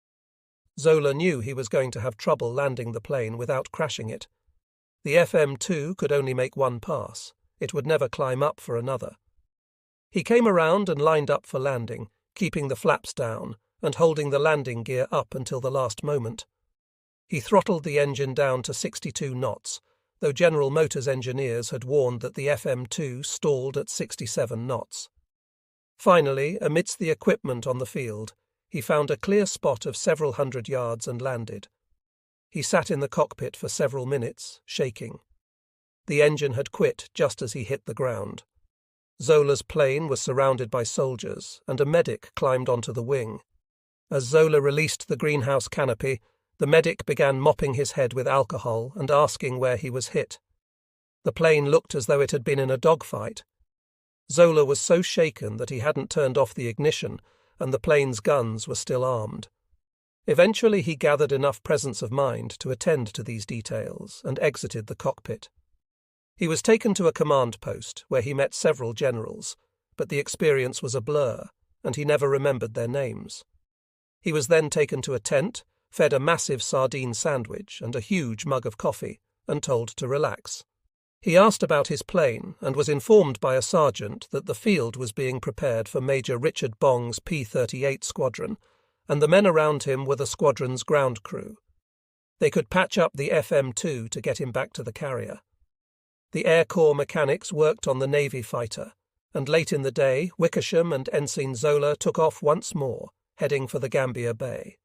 Zola knew he was going to have trouble landing the plane without crashing it. The FM-2 could only make one pass. It would never climb up for another. He came around and lined up for landing, keeping the flaps down and holding the landing gear up until the last moment. He throttled the engine down to 62 knots, though General Motors engineers had warned that the FM-2 stalled at 67 knots. Finally, amidst the equipment on the field, he found a clear spot of several hundred yards and landed. He sat in the cockpit for several minutes, shaking. The engine had quit just as he hit the ground. Zola's plane was surrounded by soldiers, and a medic climbed onto the wing. As Zola released the greenhouse canopy, the medic began mopping his head with alcohol and asking where he was hit. The plane looked as though it had been in a dogfight. Zola was so shaken that he hadn't turned off the ignition, and the plane's guns were still armed. Eventually he gathered enough presence of mind to attend to these details and exited the cockpit. He was taken to a command post where he met several generals, but the experience was a blur, and he never remembered their names. He was then taken to a tent, fed a massive sardine sandwich and a huge mug of coffee, and told to relax. He asked about his plane and was informed by a sergeant that the field was being prepared for Major Richard Bong's P-38 squadron, and the men around him were the squadron's ground crew. They could patch up the FM-2 to get him back to the carrier. The Air Corps mechanics worked on the Navy fighter, and late in the day Wickersham and Ensign Zola took off once more, heading for the Gambier Bay.